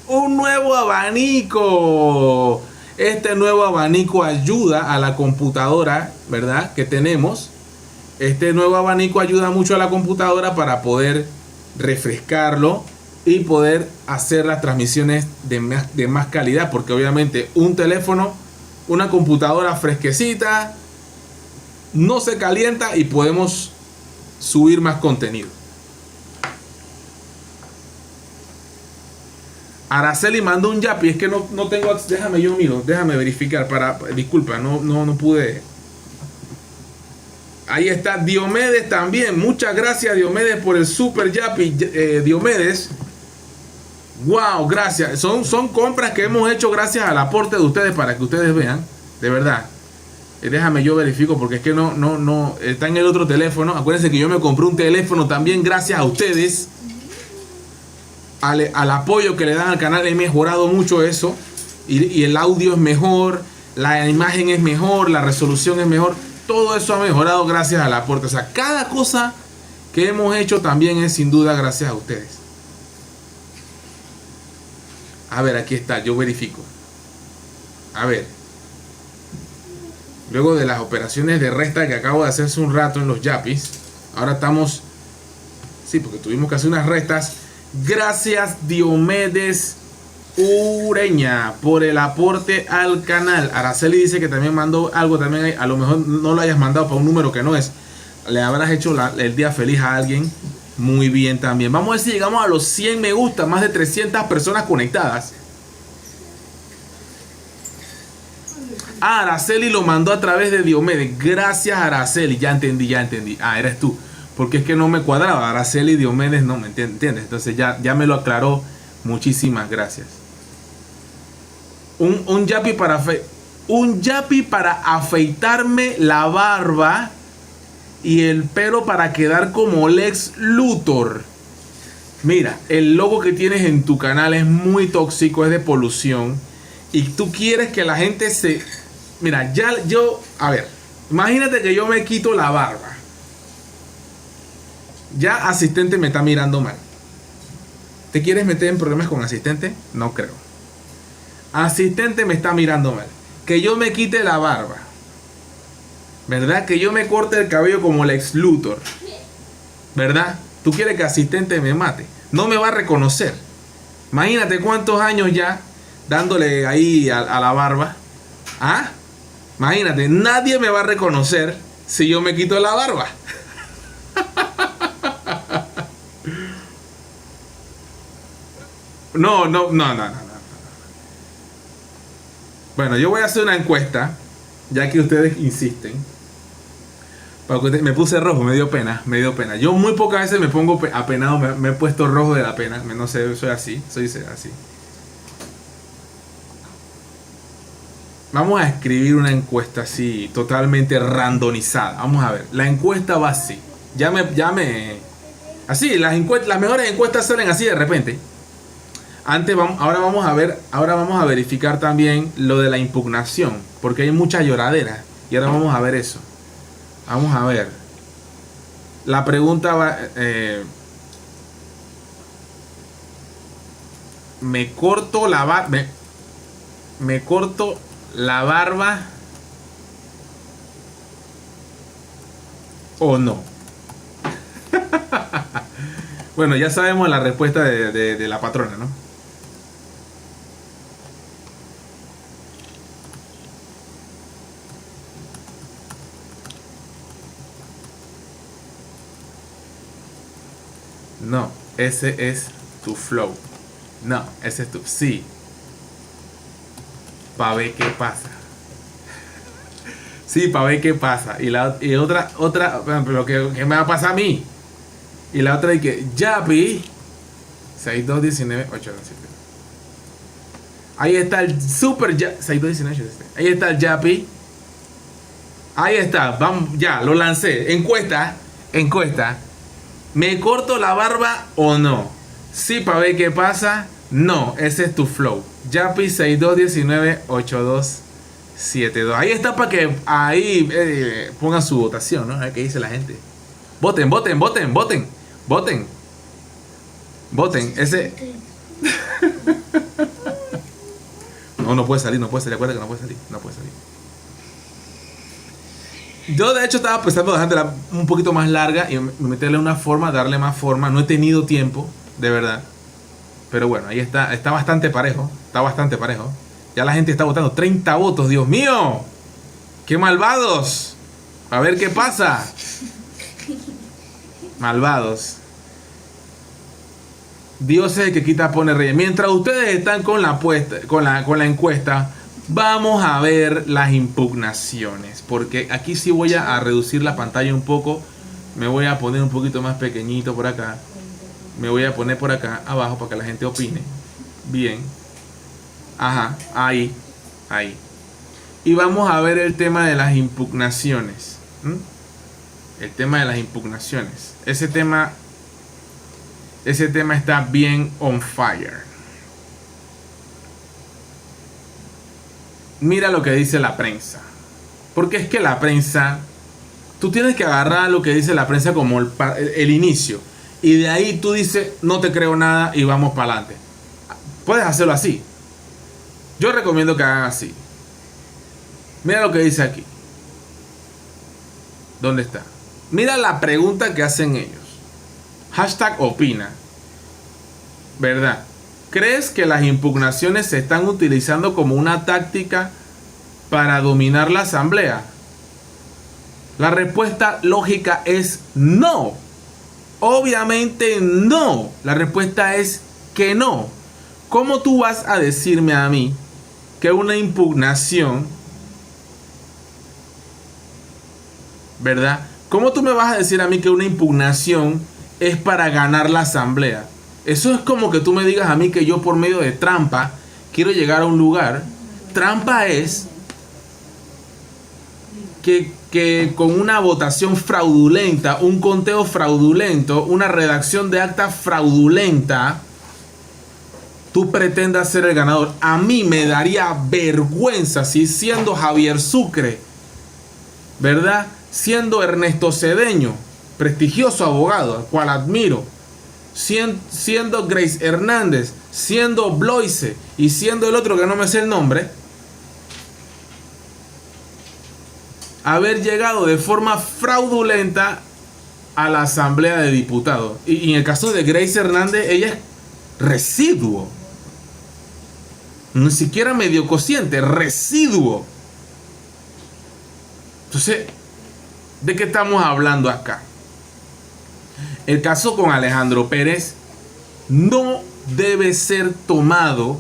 un nuevo abanico. Este nuevo abanico ayuda a la computadora, ¿verdad? Que tenemos. Este nuevo abanico ayuda mucho a la computadora para poder refrescarlo y poder hacer las transmisiones de más calidad. Porque obviamente un teléfono, una computadora fresquecita, no se calienta y podemos subir más contenido. Araceli mandó un yapi, es que no tengo, déjame yo miro, déjame verificar disculpa, no pude. Ahí está Diomedes también, muchas gracias Diomedes por el super yapi. Diomedes, wow, gracias, son compras que hemos hecho gracias al aporte de ustedes, para que ustedes vean, de verdad. Déjame yo verifico, porque es que no está en el otro teléfono. Acuérdense que yo me compré un teléfono también gracias a ustedes, al apoyo que le dan al canal. He mejorado mucho eso y el audio es mejor, la imagen es mejor, la resolución es mejor. Todo eso ha mejorado gracias al aporte. O sea, cada cosa que hemos hecho también es sin duda gracias a ustedes. A ver, aquí está, yo verifico. A ver. Luego de las operaciones de resta que acabo de hacer hace un rato en los yapis, ahora estamos, sí, porque tuvimos que hacer unas restas. Gracias Diomedes Ureña por el aporte al canal. Araceli dice que también mandó algo, también a lo mejor no lo hayas mandado para un número que no es. Le habrás hecho el día feliz a alguien. Muy bien también. Vamos a ver si llegamos a los 100 me gusta, más de 300 personas conectadas. Araceli lo mandó a través de Diomedes. Gracias Araceli, ya entendí. Ah, eres tú, porque es que no me cuadraba. Araceli y Diomedes, no me entiendes. Entonces ya me lo aclaró. Muchísimas gracias. Un yapi para afeitarme la barba y el pelo para quedar como Lex Luthor. mira, el logo que tienes en tu canal es muy tóxico, es de polución, y tú quieres que la gente se... Mira, ya yo... A ver, imagínate que yo me quito la barba. Ya asistente me está mirando mal. ¿Te quieres meter en problemas con asistente? No creo. Asistente me está mirando mal. Que yo me quite la barba, ¿verdad? Que yo me corte el cabello como Lex Luthor, ¿verdad? Tú quieres que asistente me mate. No me va a reconocer. Imagínate cuántos años ya dándole ahí a la barba. ¿Ah? Imagínate, nadie me va a reconocer si yo me quito la barba. No. Bueno, yo voy a hacer una encuesta, ya que ustedes insisten. Me puse rojo, me dio pena. Yo muy pocas veces me pongo apenado, me he puesto rojo de la pena. No sé, soy así. Vamos a escribir una encuesta así, totalmente randomizada. Vamos a ver, la encuesta va así. Así, las mejores encuestas salen así de repente. Ahora vamos a verificar también lo de la impugnación, porque hay mucha lloradera. Y ahora vamos a ver eso. Vamos a ver. La pregunta va... ¿Me corto la barba? ¿Me corto la barba o no? Bueno, ya sabemos la respuesta de la patrona, ¿no? No, ese es tu flow. No, ese es tu... Sí. Para ver qué pasa. Sí, para ver qué pasa. Y otra, pero ¿qué me va a pasar a mí? Y la otra es que Yapi 6219-827. Ahí está el super 6219-827. Ahí está el Yapi. Ahí está, vamos, ya, lo lancé. Encuesta. ¿Me corto la barba o no? Sí, para ver qué pasa. No, ese es tu flow. Yapi 6219-8272. Ahí está para que ahí pongan su votación, ¿no? A ver qué dice la gente. Voten. Ese... No puede salir. Acuérdate que no puede salir. Yo de hecho estaba pensando dejártela un poquito más larga y meterle una forma, darle más forma. No he tenido tiempo, de verdad. Pero bueno, ahí está bastante parejo. Ya la gente está votando. 30 votos, Dios mío. ¡Qué malvados! A ver qué pasa. Malvados. Dios es el que quita, pone reyes. Mientras ustedes están con la encuesta, vamos a ver las impugnaciones. Porque aquí sí voy a reducir la pantalla un poco. Me voy a poner un poquito más pequeñito por acá. Me voy a poner por acá abajo para que la gente opine. Bien. Ajá, ahí. Y vamos a ver el tema de las impugnaciones. El tema de las impugnaciones. Ese tema está bien on fire. Mira lo que dice la prensa. Porque es que la prensa, tú tienes que agarrar lo que dice la prensa como el inicio. Y de ahí tú dices, no te creo nada y vamos para adelante. Puedes hacerlo así. Yo recomiendo que hagan así. Mira lo que dice aquí. ¿Dónde está? Mira la pregunta que hacen ellos. #opina. ¿Verdad? ¿Crees que las impugnaciones se están utilizando como una táctica para dominar la asamblea? La respuesta lógica es no. Obviamente no. La respuesta es que no. ¿Cómo tú vas a decirme a mí que una impugnación, ¿verdad? ¿Cómo tú me vas a decir a mí que una impugnación es para ganar la asamblea? Eso es como que tú me digas a mí que yo por medio de trampa quiero llegar a un lugar. Trampa es que con una votación fraudulenta, un conteo fraudulento, una redacción de acta fraudulenta, tú pretendas ser el ganador. A mí me daría vergüenza si siendo Javier Sucre, ¿verdad? Siendo Ernesto Cedeño, prestigioso abogado, al cual admiro, siendo Grace Hernández, siendo Bloise y siendo el otro que no me sé el nombre, haber llegado de forma fraudulenta a la Asamblea de Diputados. Y en el caso de Grace Hernández, ella es residuo. Ni siquiera medio cociente, residuo. Entonces, ¿de qué estamos hablando acá? El caso con Alejandro Pérez no debe ser tomado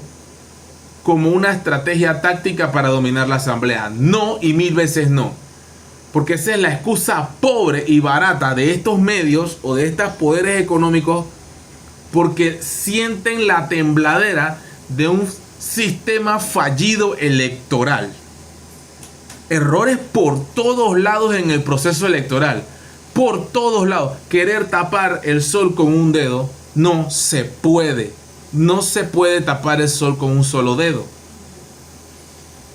como una estrategia táctica para dominar la Asamblea. No, y mil veces no. Porque esa es la excusa pobre y barata de estos medios o de estos poderes económicos, porque sienten la tembladera de un sistema fallido electoral. Errores por todos lados en el proceso electoral. Por todos lados. Querer tapar el sol con un dedo no se puede. No se puede tapar el sol con un solo dedo.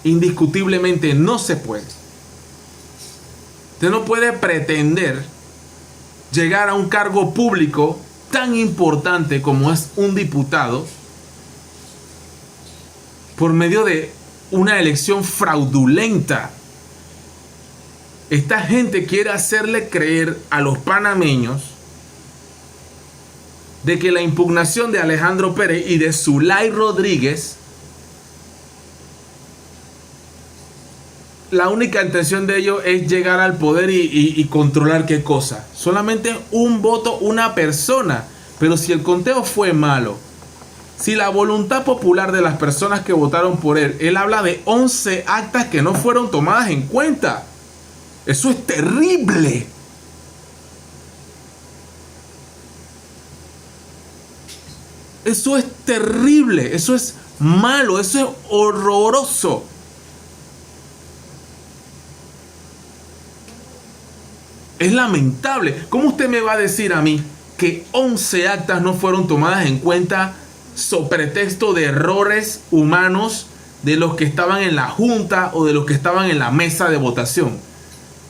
Indiscutiblemente no se puede. Usted no puede pretender llegar a un cargo público tan importante como es un diputado por medio de una elección fraudulenta. Esta gente quiere hacerle creer a los panameños de que la impugnación de Alejandro Pérez y de Zulay Rodríguez, la única intención de ellos es llegar al poder y controlar qué cosa. Solamente un voto, una persona. Pero si el conteo fue malo, si la voluntad popular de las personas que votaron por él, él habla de 11 actas que no fueron tomadas en cuenta. Eso es terrible. Eso es terrible. Eso es malo. Eso es horroroso. Es lamentable. ¿Cómo usted me va a decir a mí que 11 actas no fueron tomadas en cuenta sobre pretexto de errores humanos de los que estaban en la junta o de los que estaban en la mesa de votación?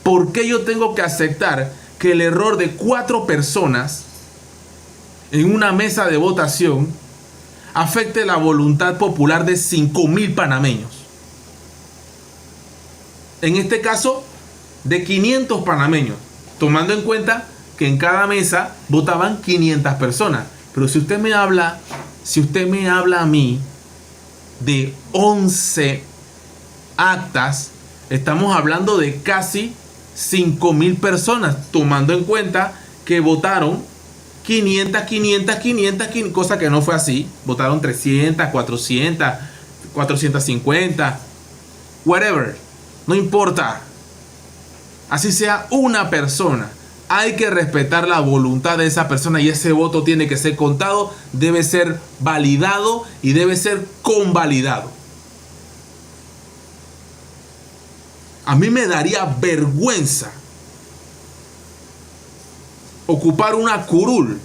¿Por qué yo tengo que aceptar que el error de 4 personas en una mesa de votación afecte la voluntad popular de 5.000 panameños? En este caso, de 500 panameños, tomando en cuenta que en cada mesa votaban 500 personas. Pero si usted me habla a mí de 11 actas, estamos hablando de casi 5.000 personas, tomando en cuenta que votaron 500, cosa que no fue así. Votaron 300, 400, 450, whatever, no importa. Así sea una persona, hay que respetar la voluntad de esa persona y ese voto tiene que ser contado, debe ser validado y debe ser convalidado. A mí me daría vergüenza ocupar una curul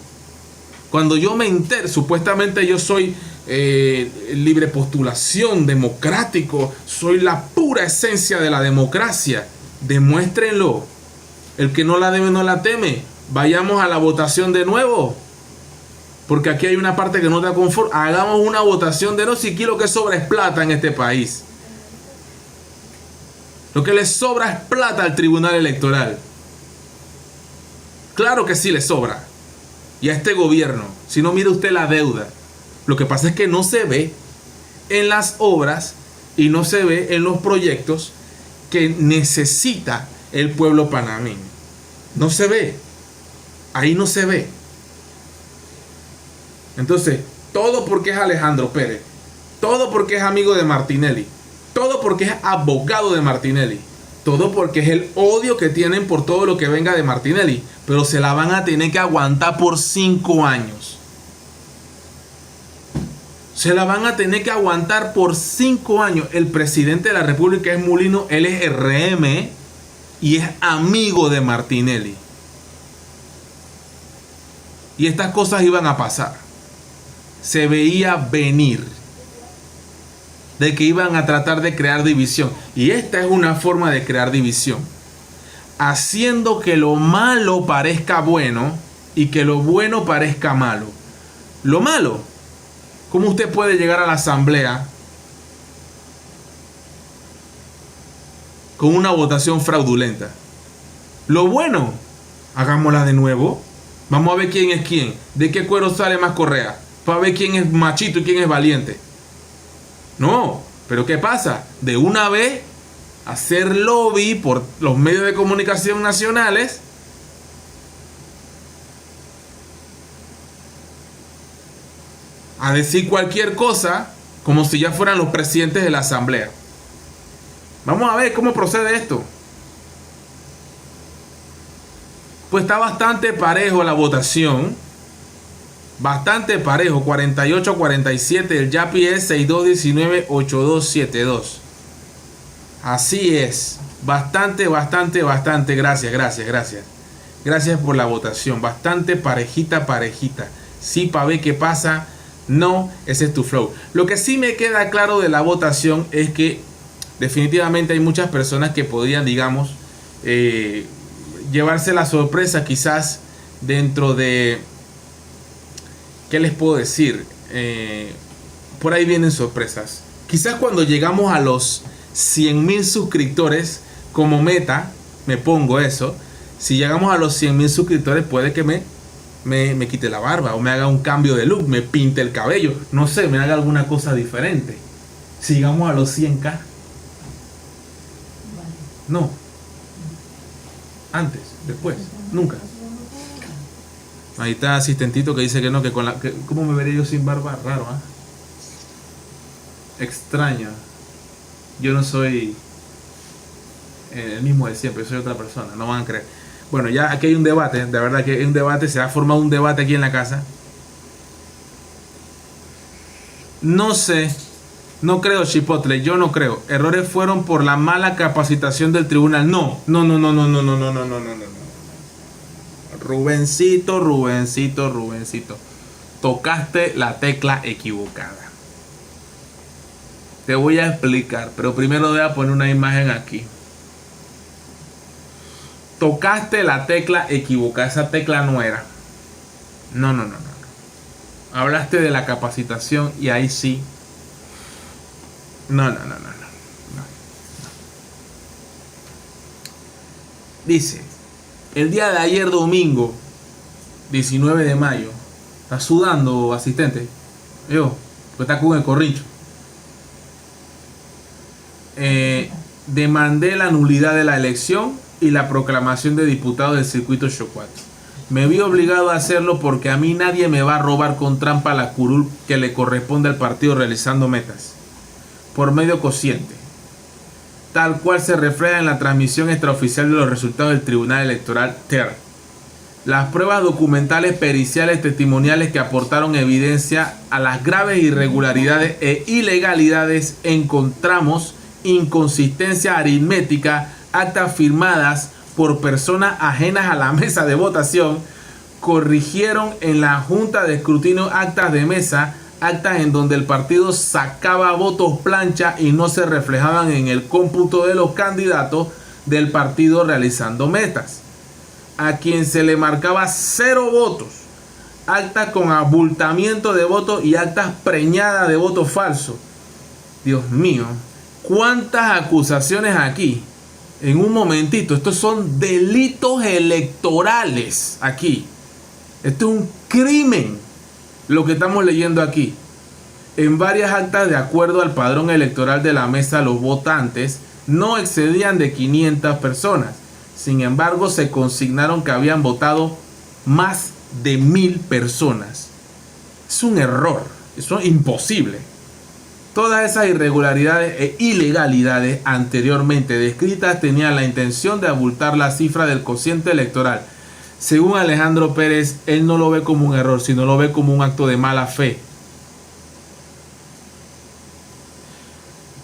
cuando yo me entere, supuestamente yo soy libre postulación, democrático, soy la pura esencia de la democracia. Demuéstrenlo. El que no la debe no la teme. Vayamos a la votación de nuevo, porque aquí hay una parte que no está conforme. Hagamos una votación de nuevo. Si aquí lo que sobra es plata en este país. Lo que le sobra es plata al Tribunal Electoral. Claro que sí le sobra. Y a este gobierno. Si no, mire usted la deuda. Lo que pasa es que no se ve en las obras y no se ve en los proyectos que necesita el pueblo panameño. No se ve. Ahí no se ve. Entonces, todo porque es Alejandro Pérez. Todo porque es amigo de Martinelli. Todo porque es abogado de Martinelli. Todo porque es el odio que tienen por todo lo que venga de Martinelli. Pero se la van a tener que aguantar por 5 años. Se la van a tener que aguantar por 5 años. El presidente de la República es Mulino. Él es RM. y es amigo de Martinelli. Y estas cosas iban a pasar. Se veía venir de que iban a tratar de crear división. Y esta es una forma de crear división, haciendo que lo malo parezca bueno y que lo bueno parezca malo. Lo malo, ¿cómo usted puede llegar a la asamblea con una votación fraudulenta? Lo bueno, hagámosla de nuevo. Vamos a ver quién es quién, de qué cuero sale más correa, para ver quién es machito y quién es valiente. No, pero ¿qué pasa? De una vez hacer lobby por los medios de comunicación nacionales a decir cualquier cosa como si ya fueran los presidentes de la asamblea. Vamos a ver cómo procede esto. Pues está bastante parejo la votación. Bastante parejo. 48-47. El YAPI es 6219-8272. Así es. Bastante. Gracias. Gracias por la votación. Bastante parejita. Sí, para ver qué pasa. No, ese es tu flow. Lo que sí me queda claro de la votación es que definitivamente hay muchas personas que podrían, digamos, llevarse la sorpresa quizás dentro de... ¿Qué les puedo decir? Por ahí vienen sorpresas. Quizás cuando llegamos a los 100,000 suscriptores como meta, me pongo eso. Si llegamos a los 100,000 suscriptores puede que me quite la barba o me haga un cambio de look, me pinte el cabello, no sé, me haga alguna cosa diferente. Si llegamos a los 100K. No. Antes, después, nunca. Ahí está asistentito que dice que no, que con la... ¿Cómo me veré yo sin barba? Raro, ¿eh? Extraño. Yo no soy el mismo de siempre, soy otra persona, no van a creer. Bueno, ya aquí hay un debate, de verdad que hay un debate, se ha formado un debate aquí en la casa. No sé, no creo, Chipotle, yo no creo. Errores fueron por la mala capacitación del tribunal. No. Rubencito. Tocaste la tecla equivocada. Te voy a explicar, pero primero voy a poner una imagen aquí. Tocaste la tecla equivocada, esa tecla no era. No. Hablaste de la capacitación y ahí sí. No. Dice, el día de ayer domingo, 19 de mayo, ¿estás sudando, asistente? Yo, porque está con el corrincho. Demandé la nulidad de la elección y la proclamación de diputado del circuito Chocuato. Me vi obligado a hacerlo porque a mí nadie me va a robar con trampa la curul que le corresponde al partido realizando metas por medio cociente, tal cual se refleja en la transmisión extraoficial de los resultados del Tribunal Electoral TER. Las pruebas documentales, periciales, testimoniales que aportaron evidencia a las graves irregularidades e ilegalidades, encontramos inconsistencia aritmética, actas firmadas por personas ajenas a la mesa de votación, corrigieron en la Junta de Escrutinio actas de mesa, actas en donde el partido sacaba votos plancha y no se reflejaban en el cómputo de los candidatos del partido realizando metas, a quien se le marcaba 0 votos, actas con abultamiento de votos y actas preñadas de votos falsos. Dios mío, ¿cuántas acusaciones aquí? En un momentito, estos son delitos electorales aquí. Esto es un crimen lo que estamos leyendo aquí. En varias actas, de acuerdo al padrón electoral de la mesa, los votantes no excedían de 500 personas. Sin embargo, se consignaron que habían votado más de 1000 personas. Es un error, eso es imposible. Todas esas irregularidades e ilegalidades anteriormente descritas tenían la intención de abultar la cifra del cociente electoral. Según Alejandro Pérez, él no lo ve como un error, sino lo ve como un acto de mala fe.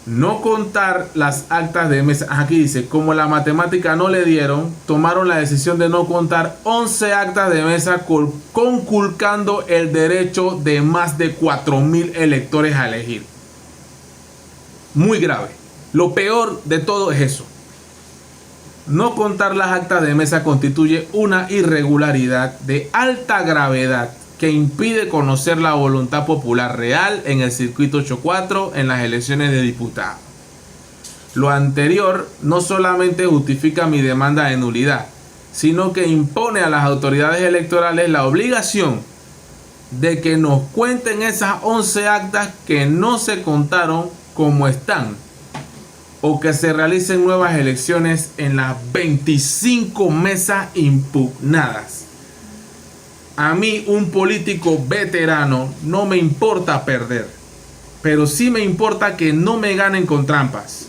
no contar las actas de mesa. Aquí dice, como la matemática no le dieron, tomaron la decisión de no contar 11 actas de mesa, conculcando el derecho de más de 4.000 electores a elegir. Muy grave. Lo peor de todo es eso. No contar las actas de mesa constituye una irregularidad de alta gravedad que impide conocer la voluntad popular real en el circuito 84 en las elecciones de diputados. Lo anterior no solamente justifica mi demanda de nulidad, sino que impone a las autoridades electorales la obligación de que nos cuenten esas 11 actas que no se contaron como están, o que se realicen nuevas elecciones en las 25 mesas impugnadas. A mí, un político veterano, no me importa perder, pero sí me importa que no me ganen con trampas.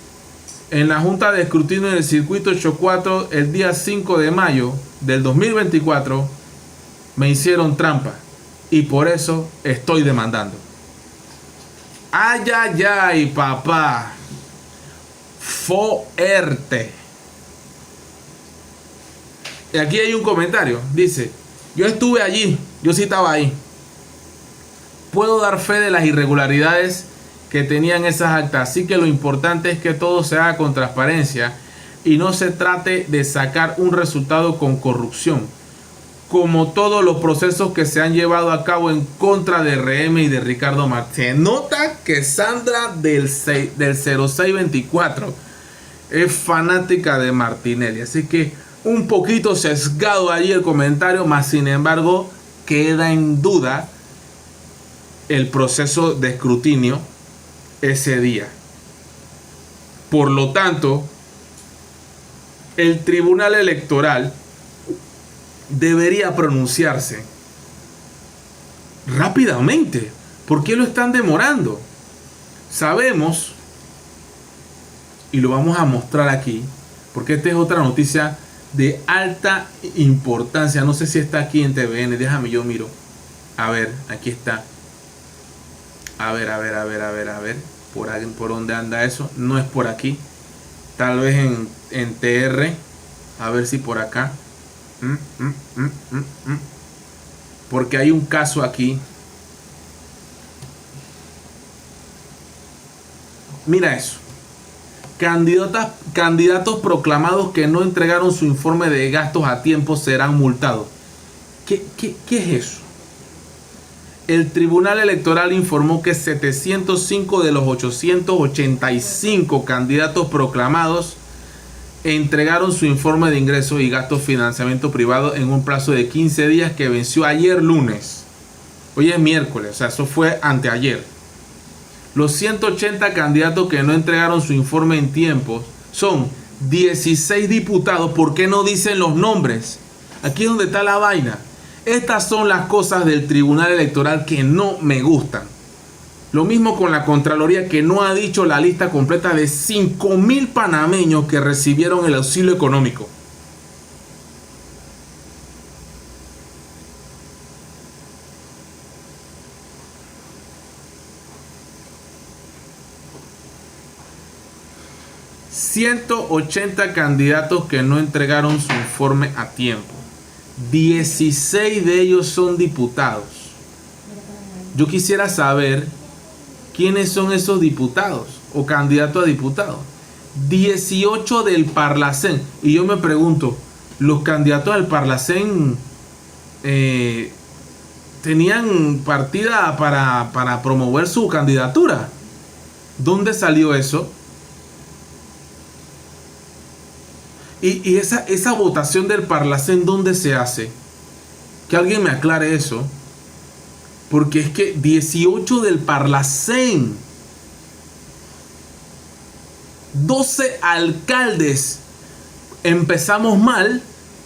En la Junta de Escrutinio del Circuito 84, el día 5 de mayo del 2024, me hicieron trampa y por eso estoy demandando. Ay, ay, ay, papá. Fuerte. Y aquí hay un comentario. Dice, yo estuve allí, yo sí estaba ahí. Puedo dar fe de las irregularidades que tenían esas actas. Así que lo importante es que todo se haga con transparencia y no se trate de sacar un resultado con corrupción, como todos los procesos que se han llevado a cabo en contra de RM y de Ricardo Martínez. Se nota que Sandra del 0624 es fanática de Martinelli, así que un poquito sesgado allí el comentario, más sin embargo queda en duda el proceso de escrutinio ese día. Por lo tanto, el Tribunal Electoral debería pronunciarse rápidamente. ¿Por qué lo están demorando? Sabemos, y lo vamos a mostrar aquí, porque esta es otra noticia de alta importancia. No sé si está aquí en TVN, déjame yo miro. A ver, aquí está. A ver. ¿Por dónde anda eso? No es por aquí. Tal vez en TR. A ver si por acá. Porque hay un caso aquí. Mira eso. Candidatos proclamados que no entregaron su informe de gastos a tiempo serán multados. ¿Qué es eso? El Tribunal Electoral informó que 705 de los 885 candidatos proclamados entregaron su informe de ingresos y gastos financiamiento privado en un plazo de 15 días que venció ayer lunes. Hoy es miércoles, o sea, eso fue anteayer. Los 180 candidatos que no entregaron su informe en tiempo son 16 diputados. ¿Por qué no dicen los nombres? Aquí es donde está la vaina. Estas son las cosas del Tribunal Electoral que no me gustan. Lo mismo con la Contraloría, que no ha dicho la lista completa de 5.000 panameños que recibieron el auxilio económico. ...180 candidatos que no entregaron su informe a tiempo. 16 de ellos son diputados. Yo quisiera saber quiénes son esos diputados o candidatos a diputados. 18 del Parlacén. Y yo me pregunto, ¿los candidatos al Parlacén tenían partida para promover su candidatura? ¿Dónde salió eso? Y esa votación del Parlacén, ¿dónde se hace? Que alguien me aclare eso. Porque es que 18 del Parlacén, 12 alcaldes. Empezamos mal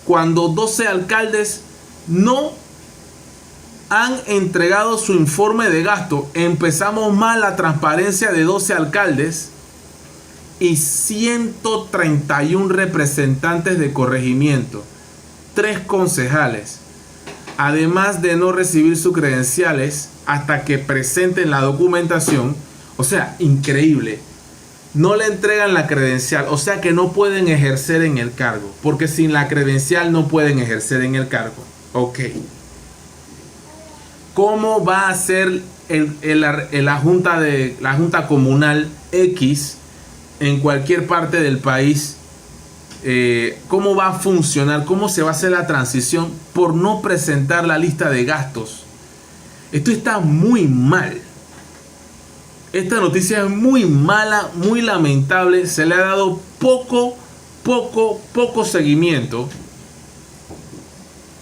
cuando 12 alcaldes no han entregado su informe de gasto. Empezamos mal la transparencia de 12 alcaldes. Y 131 representantes de corregimiento, 3 concejales, además de no recibir sus credenciales hasta que presenten la documentación. O sea, increíble. no le entregan la credencial, o sea que no pueden ejercer en el cargo, porque sin la credencial no pueden ejercer en el cargo. Ok. ¿Cómo va a ser la junta comunal X en cualquier parte del país? ¿Cómo va a funcionar? ¿Cómo se va a hacer la transición por no presentar la lista de gastos? Esto está muy mal. Esta noticia es muy mala, muy lamentable. Se le ha dado poco seguimiento.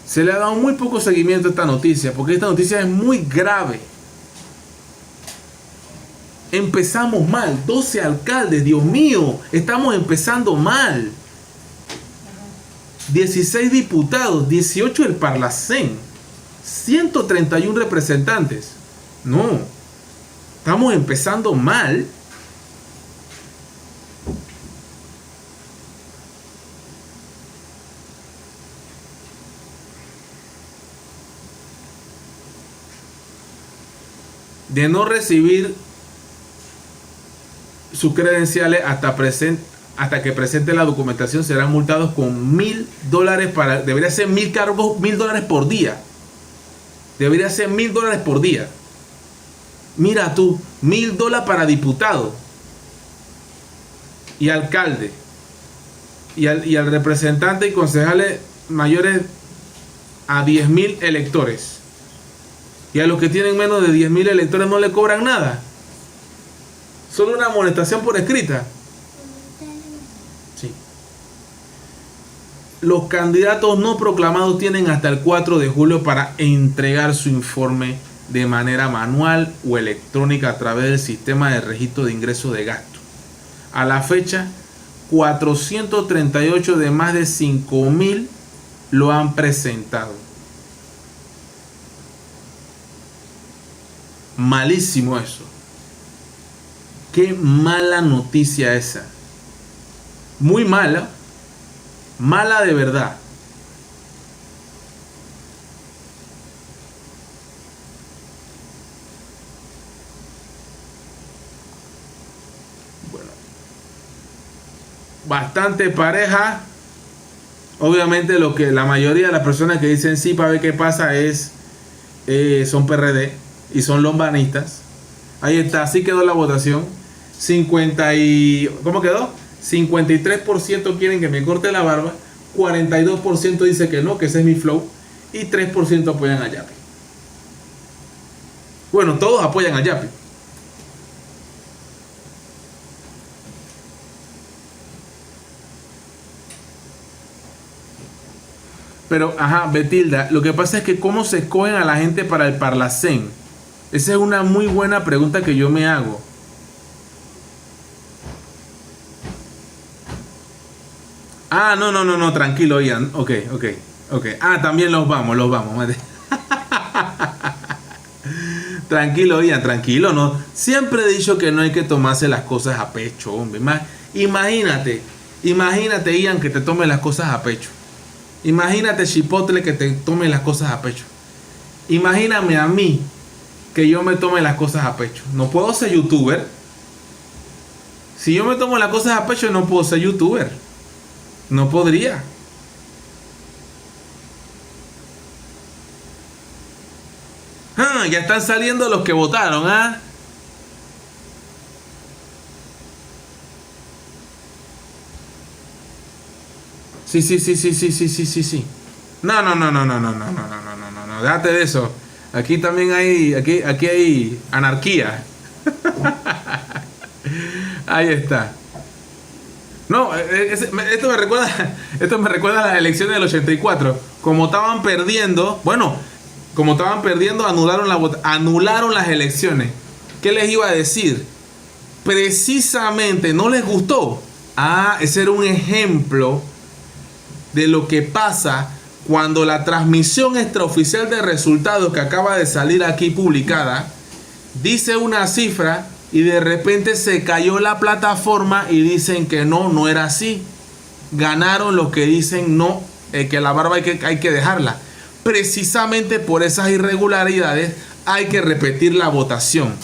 Se le ha dado muy poco seguimiento a esta noticia, porque esta noticia es muy grave. Empezamos mal. 12 alcaldes, Dios mío, estamos empezando mal. 16 diputados, 18 el Parlacén, 131 representantes. No, estamos empezando mal. De no recibir sus credenciales hasta que presente la documentación, serán multados con $1,000 debería ser 1,000 cargos, $1,000 por día. Debería ser $1,000 por día. Mira tú, $1,000 para diputado y alcalde y al representante y concejales mayores a 10,000 electores. Y a los que tienen menos de 10,000 electores no le cobran nada. Solo una amonestación por escrita. Sí. Los candidatos no proclamados tienen hasta el 4 de julio para entregar su informe de manera manual o electrónica a través del sistema de registro de ingresos de gasto. A la fecha, 438 de más de 5,000 lo han presentado. Malísimo eso. Qué mala noticia esa. Muy mala. Mala de verdad. Bueno. Bastante pareja. Obviamente lo que la mayoría de las personas que dicen sí para ver qué pasa son PRD y son lombanistas. Ahí está, así quedó la votación. ¿Cómo quedó? 53% quieren que me corte la barba, 42% dice que no, que ese es mi flow, y 3% apoyan a Yapi. Bueno, todos apoyan a Yapi. Pero, Betilda, lo que pasa es que ¿cómo se escogen a la gente para el Parlacén? Esa es una muy buena pregunta que yo me hago. No, tranquilo, Ian. Ok. También los vamos. Tranquilo, Ian, tranquilo, no. Siempre he dicho que no hay que tomarse las cosas a pecho, hombre. Imagínate, Ian, que te tome las cosas a pecho. Imagínate, Chipotle, que te tome las cosas a pecho. Imagíname a mí que yo me tome las cosas a pecho. No puedo ser youtuber. Si yo me tomo las cosas a pecho, no puedo ser youtuber. No podría. Ya están saliendo los que votaron, Sí. No, déjate de eso. Aquí también aquí hay anarquía. Ahí está. No, esto me recuerda a las elecciones del 84. Como estaban perdiendo, anularon las elecciones. ¿Qué les iba a decir? Precisamente no les gustó. Ese era un ejemplo de lo que pasa cuando la transmisión extraoficial de resultados que acaba de salir aquí publicada dice una cifra y de repente se cayó la plataforma y dicen que no era así. Ganaron los que dicen no, que la barba hay que dejarla. Precisamente por esas irregularidades hay que repetir la votación.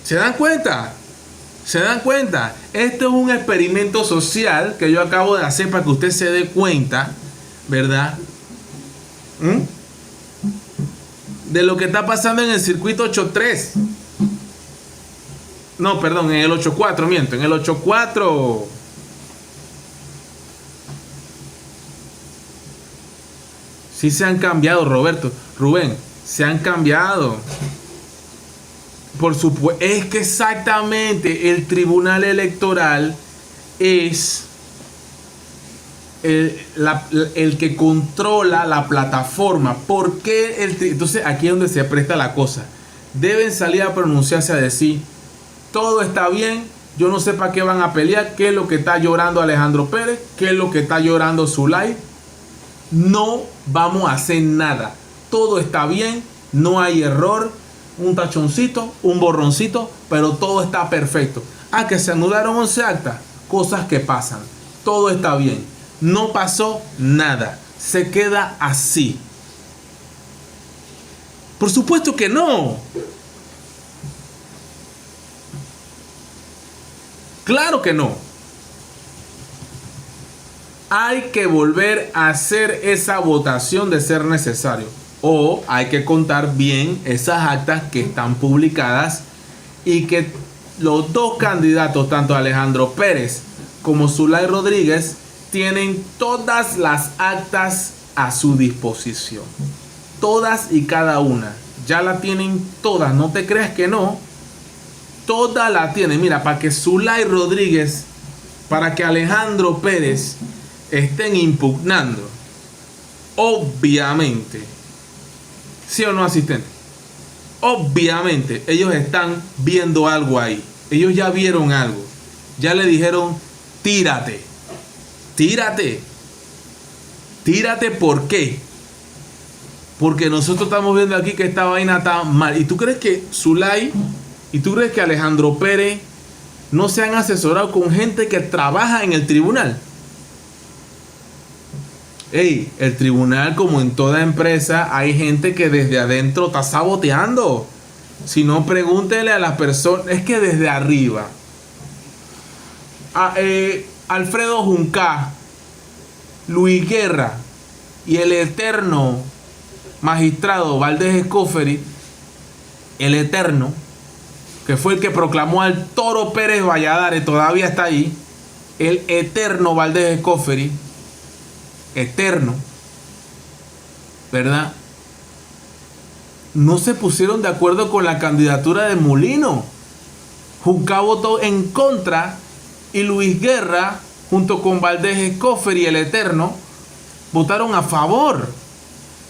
¿Se dan cuenta? ¿Se dan cuenta? Esto es un experimento social que yo acabo de hacer para que usted se dé cuenta, ¿verdad? De lo que está pasando en el circuito 8.3. No, perdón, en el 8.4, miento, en el 8.4. Sí se han cambiado, Rubén, se han cambiado. Por supuesto, es que exactamente el Tribunal Electoral es el que controla la plataforma. ¿Por qué entonces aquí es donde se presta la cosa? Deben salir a pronunciarse, a decir, todo está bien, yo no sé para qué van a pelear, qué es lo que está llorando Alejandro Pérez, qué es lo que está llorando Zulay. No vamos a hacer nada, todo está bien, no hay error, un tachoncito, un borroncito, pero todo está perfecto. Ah, que se anularon 11 actas, cosas que pasan, todo está bien, no pasó nada, se queda así. Por supuesto que no. Claro que no. Hay que volver a hacer esa votación de ser necesario. O hay que contar bien esas actas que están publicadas y que los dos candidatos, tanto Alejandro Pérez como Zulay Rodríguez, tienen todas las actas a su disposición. Todas y cada una. Ya la tienen todas, no te creas que no. Todas la tienen. Mira, para que Zulay Rodríguez, para que Alejandro Pérez estén impugnando, obviamente, ¿sí o no, asistente? Obviamente, ellos están viendo algo ahí. Ellos ya vieron algo. Ya le dijeron, tírate. Tírate. Tírate, ¿por qué? Porque nosotros estamos viendo aquí que esta vaina está mal. ¿Y tú crees que Zulay y tú crees que Alejandro Pérez no se han asesorado con gente que trabaja en el tribunal? Ey, el tribunal, como en toda empresa, hay gente que desde adentro está saboteando. Si no, pregúntele a las personas. Es que desde arriba, Alfredo Juncá, Luis Guerra y el eterno magistrado Valdés Escoferi, el eterno, que fue el que proclamó al Toro Pérez Valladares, todavía está ahí, el eterno Valdés Escoferi, eterno, ¿verdad? No se pusieron de acuerdo con la candidatura de Mulino. Juncá votó en contra y Luis Guerra, junto con Valdés Escoferi y el eterno, votaron a favor.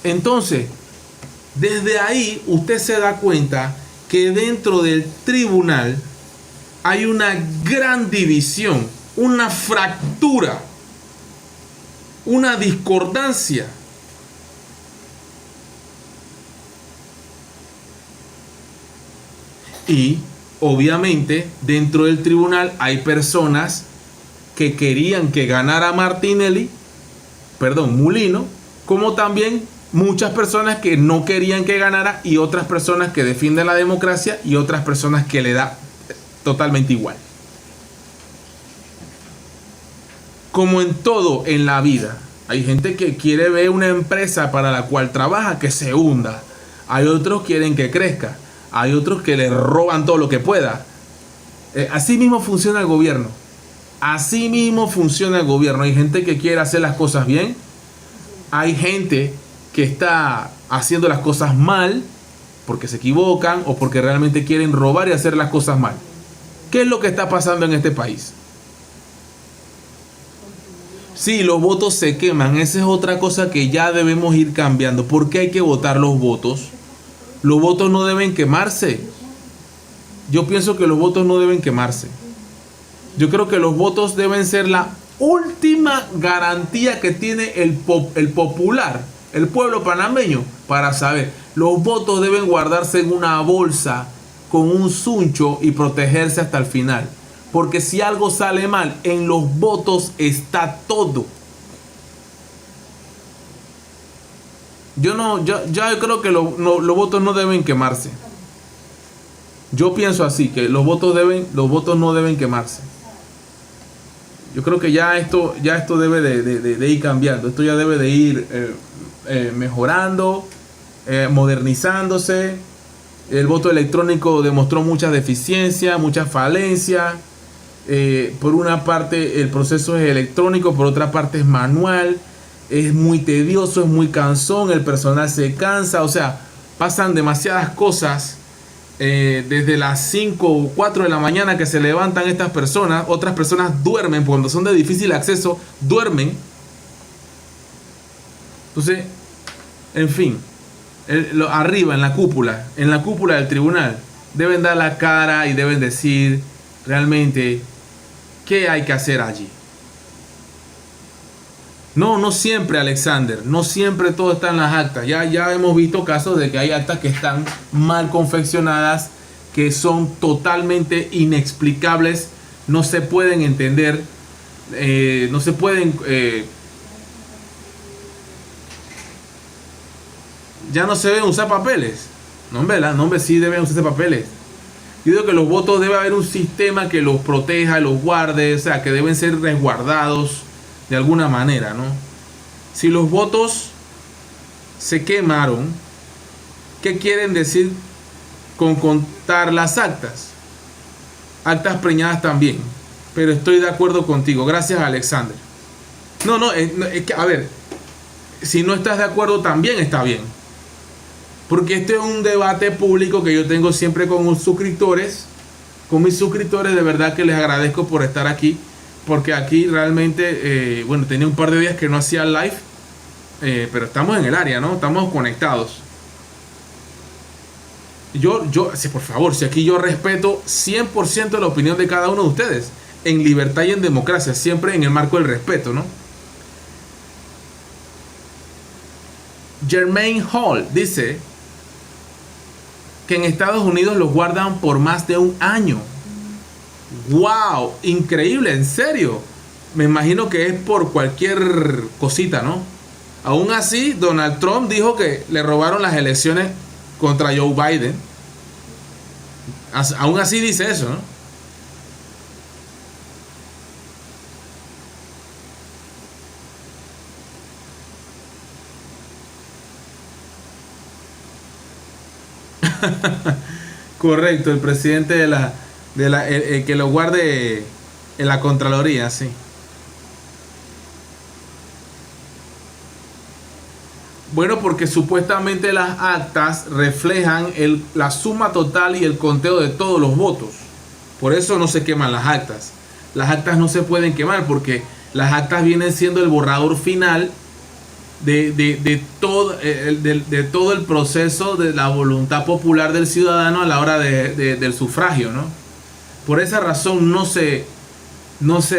Entonces, desde ahí usted se da cuenta que dentro del tribunal hay una gran división, una fractura, una discordancia. Y obviamente dentro del tribunal hay personas que querían que ganara Mulino, como también muchas personas que no querían que ganara y otras personas que defienden la democracia y otras personas que le da totalmente igual. Como en todo en la vida, hay gente que quiere ver una empresa para la cual trabaja que se hunda. Hay otros que quieren que crezca. Hay otros que le roban todo lo que pueda. Así mismo funciona el gobierno. Así mismo funciona el gobierno. Hay gente que quiere hacer las cosas bien. Hay gente que está haciendo las cosas mal porque se equivocan o porque realmente quieren robar y hacer las cosas mal. ¿Qué es lo que está pasando en este país? Sí, los votos se queman. Esa es otra cosa que ya debemos ir cambiando. ¿Por qué hay que votar los votos? Los votos no deben quemarse. Yo pienso que los votos no deben quemarse. Yo creo que los votos deben ser la última garantía que tiene el popular, el pueblo panameño, para saber. Los votos deben guardarse en una bolsa con un suncho y protegerse hasta el final. Porque si algo sale mal, en los votos está todo. Yo creo que los votos no deben quemarse. Yo pienso así, que los votos no deben quemarse. Yo creo que ya esto debe de ir cambiando. Esto ya debe de ir mejorando, modernizándose. El voto electrónico demostró mucha deficiencia, mucha falencia. Por una parte el proceso es electrónico, por otra parte es manual. Es muy tedioso, es muy cansón, el personal se cansa. O sea, pasan demasiadas cosas. Desde las 5 o 4 de la mañana que se levantan estas personas, otras personas duermen, cuando son de difícil acceso, duermen. Entonces, en fin, arriba, en la cúpula del tribunal, deben dar la cara y deben decir realmente qué hay que hacer allí. No siempre, Alexander, no siempre todo está en las actas. Ya hemos visto casos de que hay actas que están mal confeccionadas, que son totalmente inexplicables, no se pueden entender, no se pueden... ya no se deben usar papeles. No, hombre, sí deben usarse papeles. Yo digo que los votos debe haber un sistema que los proteja, los guarde, o sea, que deben ser resguardados de alguna manera, ¿no? Si los votos se quemaron, ¿qué quieren decir con contar las actas? Actas preñadas también. Pero estoy de acuerdo contigo. Gracias, Alexander. Es que, a ver, si no estás de acuerdo también está bien. Porque este es un debate público que yo tengo siempre con mis suscriptores. Con mis suscriptores, de verdad que les agradezco por estar aquí. Porque aquí realmente, bueno, tenía un par de días que no hacía live, pero estamos en el área, ¿no? Estamos conectados. Sí, por favor, si aquí yo respeto 100% la opinión de cada uno de ustedes, en libertad y en democracia, siempre en el marco del respeto, ¿no? Jermaine Hall dice que en Estados Unidos los guardan por más de un año. ¡Wow! Increíble, en serio. Me imagino que es por cualquier cosita, ¿no? Aún así, Donald Trump dijo que le robaron las elecciones contra Joe Biden. Aún así dice eso, ¿no? Correcto, el presidente el que lo guarde en la Contraloría, sí. Bueno, porque supuestamente las actas reflejan la suma total y el conteo de todos los votos. Por eso no se queman las actas. Las actas no se pueden quemar porque las actas vienen siendo el borrador final de todo el proceso de la voluntad popular del ciudadano a la hora del sufragio, ¿no? Por esa razón no se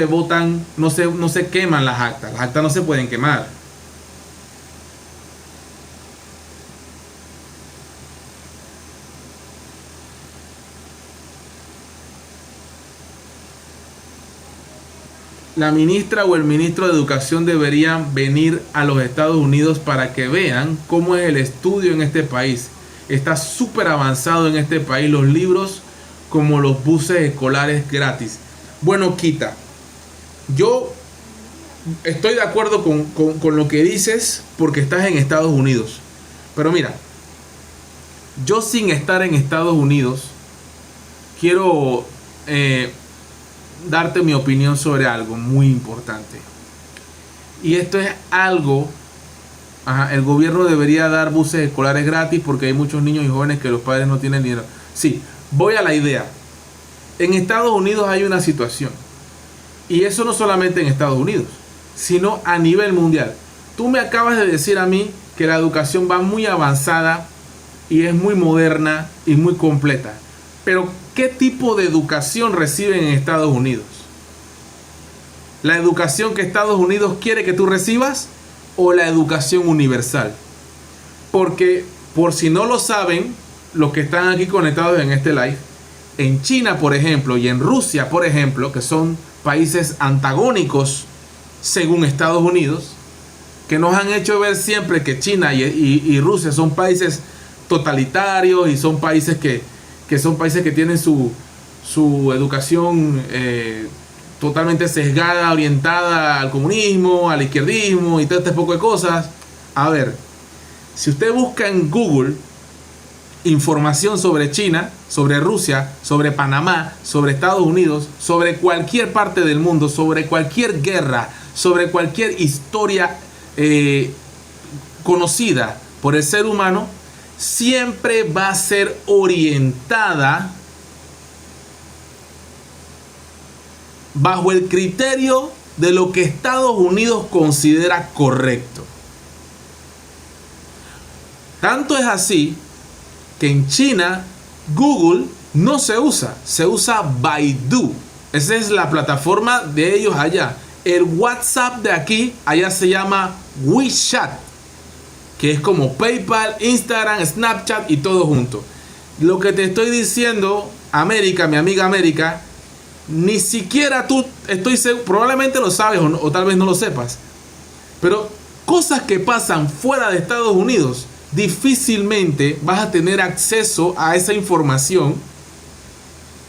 votan, no se queman las actas. Las actas no se pueden quemar. La ministra o el ministro de Educación deberían venir a los Estados Unidos para que vean cómo es el estudio en este país. Está súper avanzado en este país, los libros como los buses escolares gratis. Bueno, Kita, yo estoy de acuerdo con lo que dices porque estás en Estados Unidos. Pero mira, yo sin estar en Estados Unidos quiero darte mi opinión sobre algo muy importante. Y esto es algo, el gobierno debería dar buses escolares gratis porque hay muchos niños y jóvenes que los padres no tienen dinero. Sí, voy a la idea. En Estados Unidos hay una situación. Y eso no solamente en Estados Unidos, sino a nivel mundial. Tú me acabas de decir a mí que la educación va muy avanzada y es muy moderna y muy completa. Pero ¿qué tipo de educación reciben en Estados Unidos? ¿La educación que Estados Unidos quiere que tú recibas o la educación universal? Porque, por si no lo saben, los que están aquí conectados en este live, en China, por ejemplo, y en Rusia, por ejemplo, que son países antagónicos según Estados Unidos, que nos han hecho ver siempre que China y Rusia son países totalitarios y son países que que son países que tienen su educación totalmente sesgada, orientada al comunismo, al izquierdismo y todo este poco de cosas. A ver, si usted busca en Google información sobre China, sobre Rusia, sobre Panamá, sobre Estados Unidos, sobre cualquier parte del mundo, sobre cualquier guerra, sobre cualquier historia conocida por el ser humano, siempre va a ser orientada bajo el criterio de lo que Estados Unidos considera correcto. Tanto es así que en China Google no se usa, se usa Baidu. Esa es la plataforma de ellos allá. El WhatsApp de aquí, allá se llama WeChat, que es como PayPal, Instagram, Snapchat y todo junto. Lo que te estoy diciendo, América, mi amiga América, ni siquiera tú, estoy seguro, probablemente lo sabes o tal vez no lo sepas, pero cosas que pasan fuera de Estados Unidos, difícilmente vas a tener acceso a esa información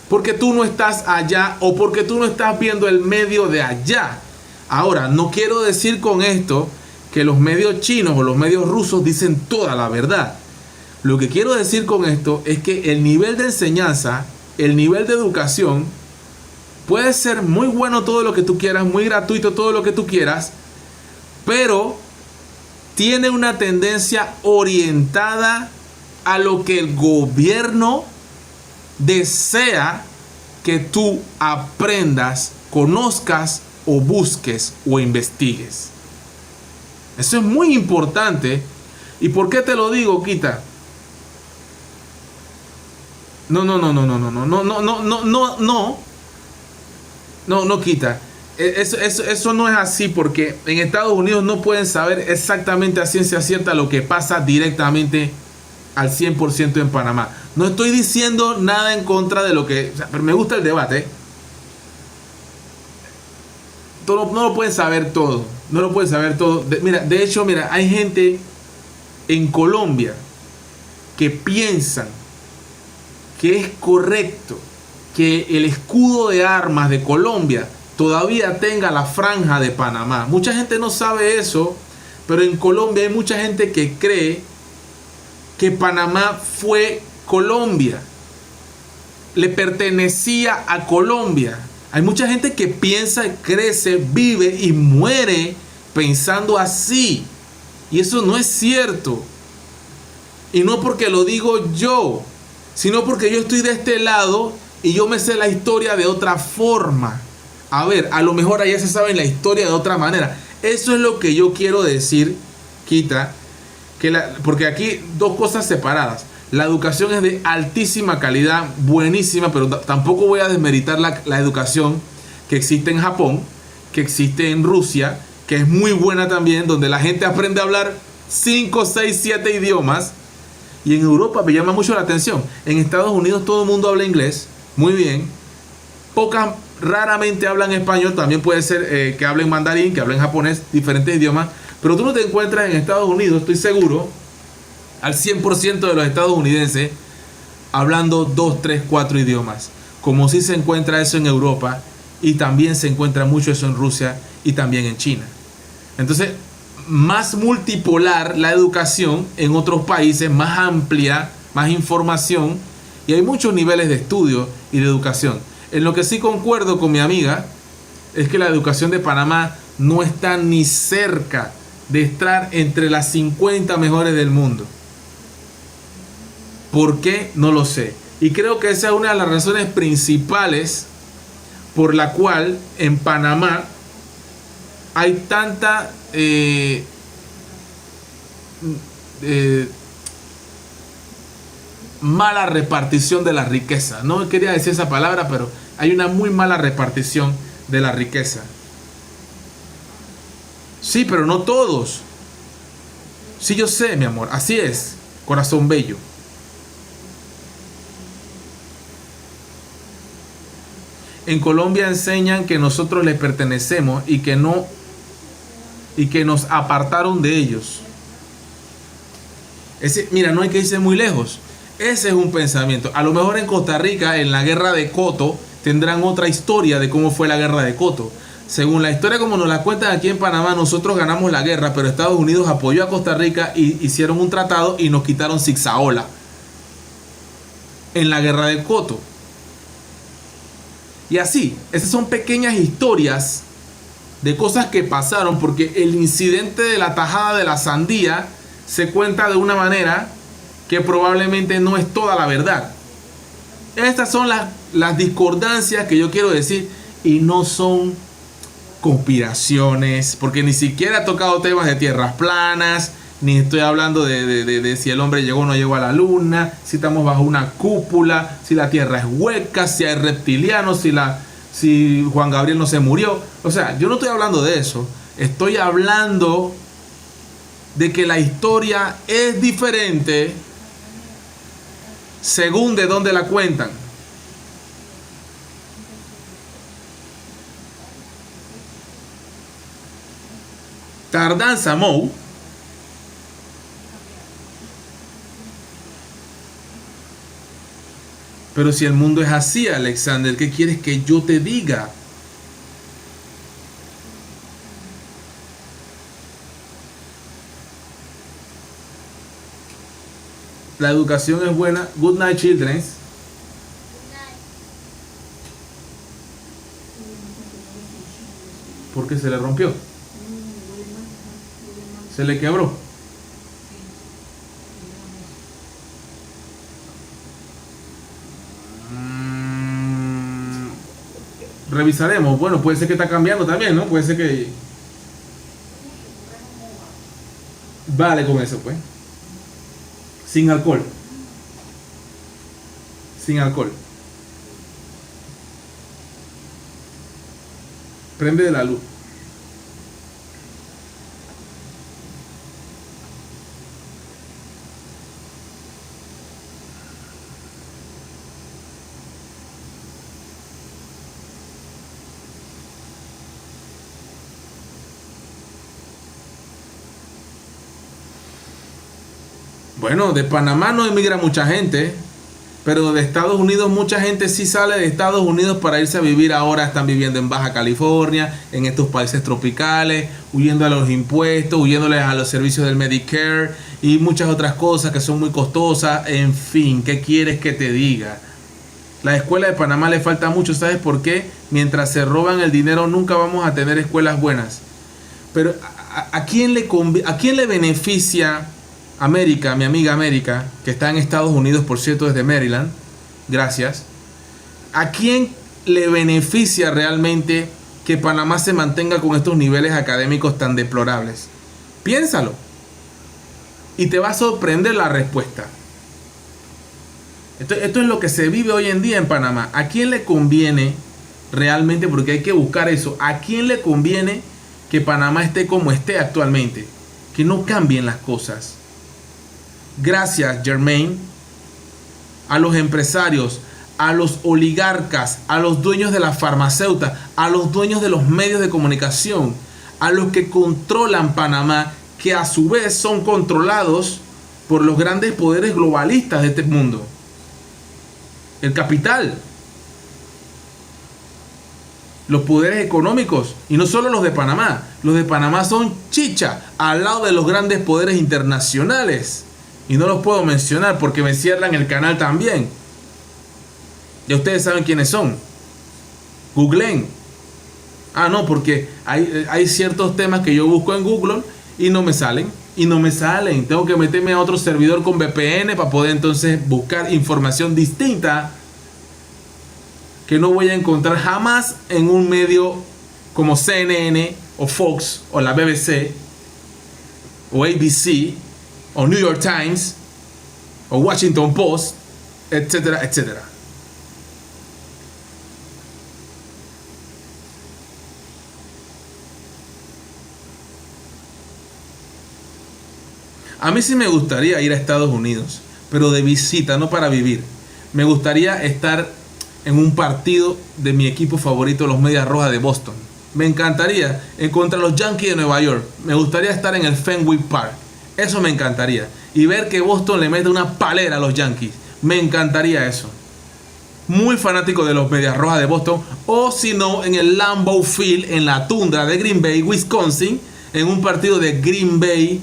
porque tú no estás allá o porque tú no estás viendo el medio de allá. Ahora, no quiero decir con esto que los medios chinos o los medios rusos dicen toda la verdad. Lo que quiero decir con esto es que el nivel de enseñanza, el nivel de educación puede ser muy bueno, todo lo que tú quieras, muy gratuito, todo lo que tú quieras, pero tiene una tendencia orientada a lo que el gobierno desea que tú aprendas, conozcas o busques o investigues. Eso es muy importante. ¿Y por qué te lo digo, Kita? No, Kita. Eso no es así, porque en Estados Unidos no pueden saber exactamente a ciencia cierta lo que pasa directamente al 100% en Panamá. No estoy diciendo nada en contra de lo que... pero me gusta el debate. No lo pueden saber todo. No lo pueden saber todo. De hecho, hay gente en Colombia que piensan que es correcto que el escudo de armas de Colombia todavía tenga la franja de Panamá. Mucha gente no sabe eso, pero en Colombia hay mucha gente que cree que Panamá fue Colombia, le pertenecía a Colombia. Hay mucha gente que piensa, crece, vive y muere pensando así, y eso no es cierto. Y no porque lo digo yo, sino porque yo estoy de este lado y yo me sé la historia de otra forma. A ver, a lo mejor allá se sabe la historia de otra manera. Eso es lo que yo quiero decir, Kita, porque aquí dos cosas separadas. La educación es de altísima calidad, buenísima, pero tampoco voy a desmeritar la educación que existe en Japón, que existe en Rusia, que es muy buena también, donde la gente aprende a hablar 5, 6, 7 idiomas. Y en Europa me llama mucho la atención. En Estados Unidos todo el mundo habla inglés, muy bien. Raramente hablan español, también puede ser que hablen mandarín, que hablen japonés, diferentes idiomas. Pero tú no te encuentras en Estados Unidos, estoy seguro, al 100% de los estadounidenses hablando 2, 3, 4 idiomas. Como si se encuentra eso en Europa, y también se encuentra mucho eso en Rusia y también en China. Entonces, más multipolar la educación en otros países, más amplia, más información, y hay muchos niveles de estudio y de educación. En lo que sí concuerdo con mi amiga es que la educación de Panamá no está ni cerca de estar entre las 50 mejores del mundo. ¿Por qué? No lo sé. Y creo que esa es una de las razones principales por la cual en Panamá hay tanta mala repartición de la riqueza. No quería decir esa palabra, pero hay una muy mala repartición de la riqueza. Sí, pero no todos. Sí, yo sé, mi amor, así es, corazón bello. En Colombia enseñan que nosotros les pertenecemos y que no, y que nos apartaron de ellos. Mira, no hay que irse muy lejos. Ese es un pensamiento. A lo mejor en Costa Rica, en la guerra de Coto, tendrán otra historia de cómo fue la guerra de Coto. Según la historia como nos la cuentan aquí en Panamá, nosotros ganamos la guerra, pero Estados Unidos apoyó a Costa Rica y hicieron un tratado y nos quitaron Zixaola en la guerra de Coto. Y así, esas son pequeñas historias de cosas que pasaron, porque el incidente de la tajada de la sandía se cuenta de una manera que probablemente no es toda la verdad. Estas son las discordancias que yo quiero decir, y no son conspiraciones, porque ni siquiera he tocado temas de tierras planas, ni estoy hablando de si el hombre llegó o no llegó a la luna, si estamos bajo una cúpula, si la tierra es hueca, si hay reptilianos, si Juan Gabriel no se murió. O sea, yo no estoy hablando de eso. Estoy hablando de que la historia es diferente según de dónde la cuentan. Tardanza Mou pero si el mundo es así, Alexander, ¿qué quieres que yo te diga? La educación es buena. Good night, children. ¿Por qué se le rompió? Se le quebró. Revisaremos. Bueno, puede ser que está cambiando también, ¿no? Puede ser que... Vale con eso, pues. Sin alcohol. Sin alcohol. Prende de la luz. Bueno, de Panamá no emigra mucha gente, pero de Estados Unidos mucha gente sí sale de Estados Unidos para irse a vivir. Ahora están viviendo en Baja California, en estos países tropicales, huyendo a los impuestos, huyéndoles a los servicios del Medicare y muchas otras cosas que son muy costosas. En fin, ¿qué quieres que te diga? La escuela de Panamá le falta mucho, ¿sabes por qué? Mientras se roban el dinero nunca vamos a tener escuelas buenas. Pero ¿a quién le beneficia América, mi amiga América, que está en Estados Unidos, por cierto, desde Maryland? Gracias. ¿A quién le beneficia realmente que Panamá se mantenga con estos niveles académicos tan deplorables? Piénsalo. Y te va a sorprender la respuesta. Esto es lo que se vive hoy en día en Panamá. ¿A quién le conviene realmente? Porque hay que buscar eso. ¿A quién le conviene que Panamá esté como esté actualmente? Que no cambien las cosas. Gracias, Germain, a los empresarios, a los oligarcas, a los dueños de las farmacéuticas, a los dueños de los medios de comunicación, a los que controlan Panamá, que a su vez son controlados por los grandes poderes globalistas de este mundo. El capital, los poderes económicos, y no solo los de Panamá. Los de Panamá son chicha al lado de los grandes poderes internacionales. Y no los puedo mencionar porque me cierran el canal también. Ya ustedes saben quiénes son. Googleen. Ah, no, porque hay ciertos temas que yo busco en Google y no me salen. Tengo que meterme a otro servidor con VPN para poder entonces buscar información distinta que no voy a encontrar jamás en un medio como CNN o Fox o la BBC o ABC o New York Times o Washington Post, etcétera, etcétera. A mí sí me gustaría ir a Estados Unidos, pero de visita, no para vivir. Me gustaría estar en un partido de mi equipo favorito, los Medias Rojas de Boston. Me encantaría en contra de los Yankees de Nueva York. Me gustaría estar en el Fenway Park. Eso me encantaría. Y ver que Boston le mete una palera a los Yankees. Me encantaría eso. Muy fanático de los Medias Rojas de Boston. O si no, en el Lambeau Field, en la tundra de Green Bay, Wisconsin, en un partido de Green Bay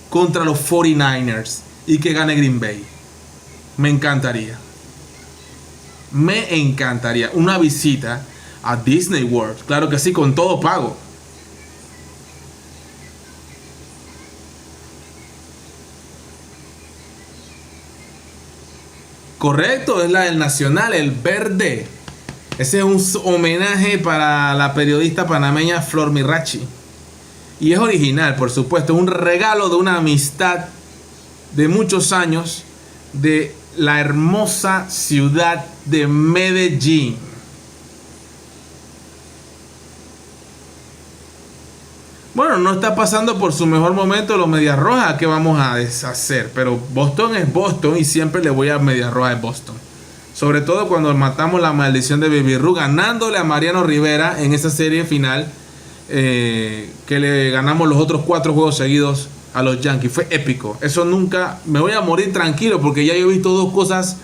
contra los 49ers. Y que gane Green Bay. Me encantaría. Me encantaría. Una visita a Disney World. Claro que sí, con todo pago. Correcto, es la del Nacional, el verde. Ese es un homenaje para la periodista panameña Flor Mirachi. Y es original, por supuesto. Un regalo de una amistad de muchos años de la hermosa ciudad de Medellín. Bueno, no está pasando por su mejor momento los Medias Rojas, ¿qué vamos a deshacer? Pero Boston es Boston y siempre le voy a Medias Rojas de Boston. Sobre todo cuando matamos la maldición de Baby Ruth, ganándole a Mariano Rivera en esa serie final, que le ganamos los otros 4 juegos seguidos a los Yankees. Fue épico. Eso nunca, me voy a morir tranquilo porque ya yo he visto 2 cosas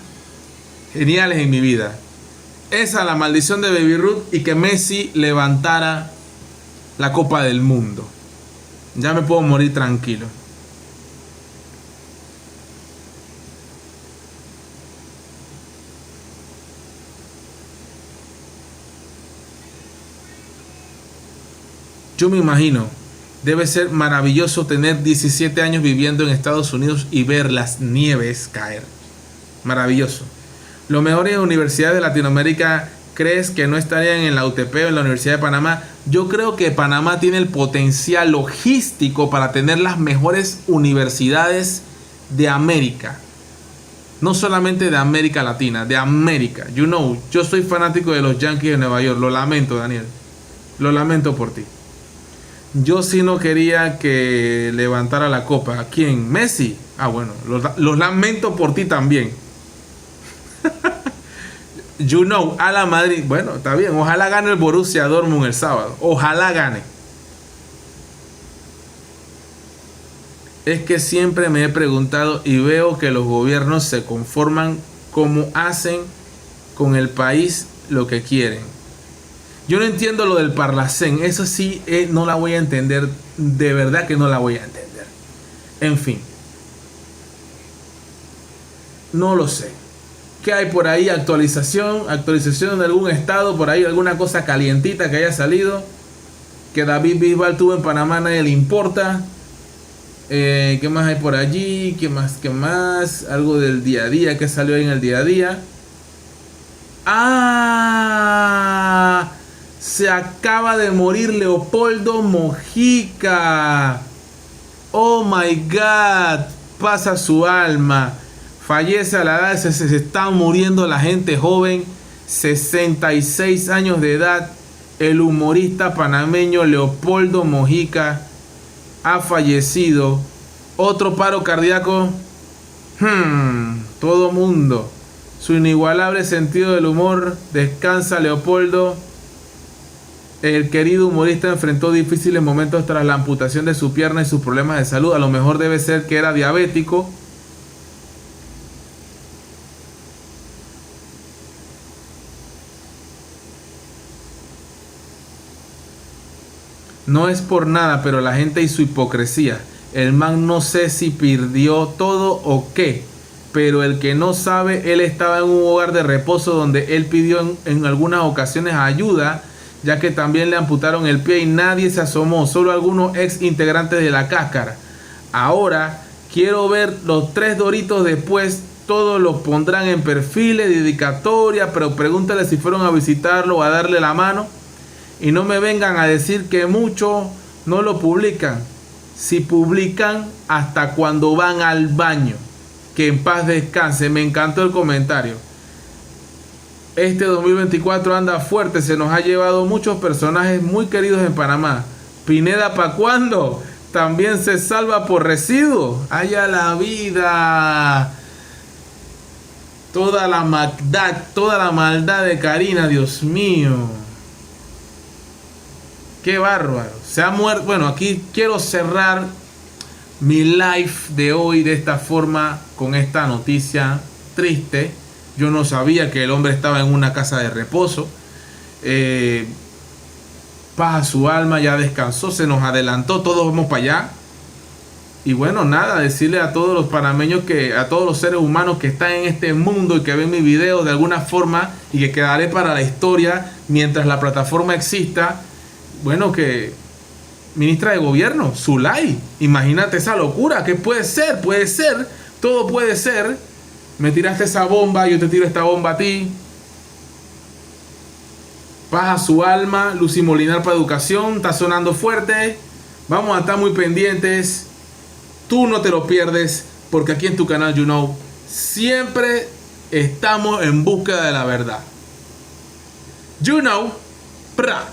geniales en mi vida. Esa, la maldición de Baby Ruth, y que Messi levantara la Copa del Mundo. Ya me puedo morir tranquilo. Yo me imagino, debe ser maravilloso tener 17 años viviendo en Estados Unidos y ver las nieves caer. Maravilloso. Los mejores universidades de Latinoamérica, ¿crees que no estarían en la UTP o en la Universidad de Panamá? Yo creo que Panamá tiene el potencial logístico para tener las mejores universidades de América. No solamente de América Latina, de América. You know, yo soy fanático de los Yankees de Nueva York. Lo lamento, Daniel. Lo lamento por ti. Yo sí no quería que levantara la copa. ¿Quién? ¿Messi? Ah, bueno, los lamento por ti también. You know, a la Madrid. Bueno, está bien. Ojalá gane el Borussia Dortmund el sábado. Ojalá gane. Es que siempre me he preguntado y veo que los gobiernos se conforman como hacen con el país lo que quieren. Yo no entiendo lo del Parlacén. Eso sí, no la voy a entender. De verdad que no la voy a entender. En fin. No lo sé. ¿Qué hay por ahí? Actualización de algún estado, por ahí alguna cosa calientita que haya salido, que David Bisbal tuvo en Panamá, nadie le importa. ¿Qué más hay por allí? ¿Qué más? Algo del día a día, que salió ahí en el día a día. Se acaba de morir Leopoldo Mojica. Oh my God, pasa su alma. Fallece a la edad, se está muriendo la gente joven, 66 años de edad. El humorista panameño Leopoldo Mojica ha fallecido. Otro paro cardíaco. Todo mundo. Su inigualable sentido del humor. Descansa Leopoldo. El querido humorista enfrentó difíciles momentos tras la amputación de su pierna y sus problemas de salud. A lo mejor debe ser que era diabético. No es por nada, pero la gente y su hipocresía. El man no sé si perdió todo o qué, pero el que no sabe, él estaba en un hogar de reposo donde él pidió en algunas ocasiones ayuda, ya que también le amputaron el pie y nadie se asomó, solo algunos ex integrantes de la cáscara. Ahora quiero ver los 3 doritos después, todos los pondrán en perfiles, dedicatoria, pero pregúntale si fueron a visitarlo o a darle la mano. Y no me vengan a decir que muchos no lo publican. Si publican hasta cuando van al baño. Que en paz descanse. Me encantó el comentario. Este 2024 anda fuerte. Se nos ha llevado muchos personajes muy queridos en Panamá. Pineda, ¿pa' cuándo? También se salva por residuos. ¡Haya la vida! Toda la maldad de Karina, Dios mío. Qué bárbaro. Se ha muerto. Bueno, aquí quiero cerrar mi live de hoy de esta forma, con esta noticia triste. Yo no sabía que el hombre estaba en una casa de reposo. Paz a su alma, ya descansó, se nos adelantó, todos vamos para allá. Y bueno, nada, decirle a todos los panameños, a todos los seres humanos que están en este mundo y que ven mi video de alguna forma y que quedaré para la historia mientras la plataforma exista. Bueno, que ministra de gobierno, Zulay, imagínate esa locura, ¿qué puede ser? Puede ser, todo puede ser. Me tiraste esa bomba, yo te tiro esta bomba a ti. Paz a su alma, Lucy Molinar para educación, está sonando fuerte. Vamos a estar muy pendientes. Tú no te lo pierdes, porque aquí en tu canal You Know siempre estamos en búsqueda de la verdad. You Know, pra.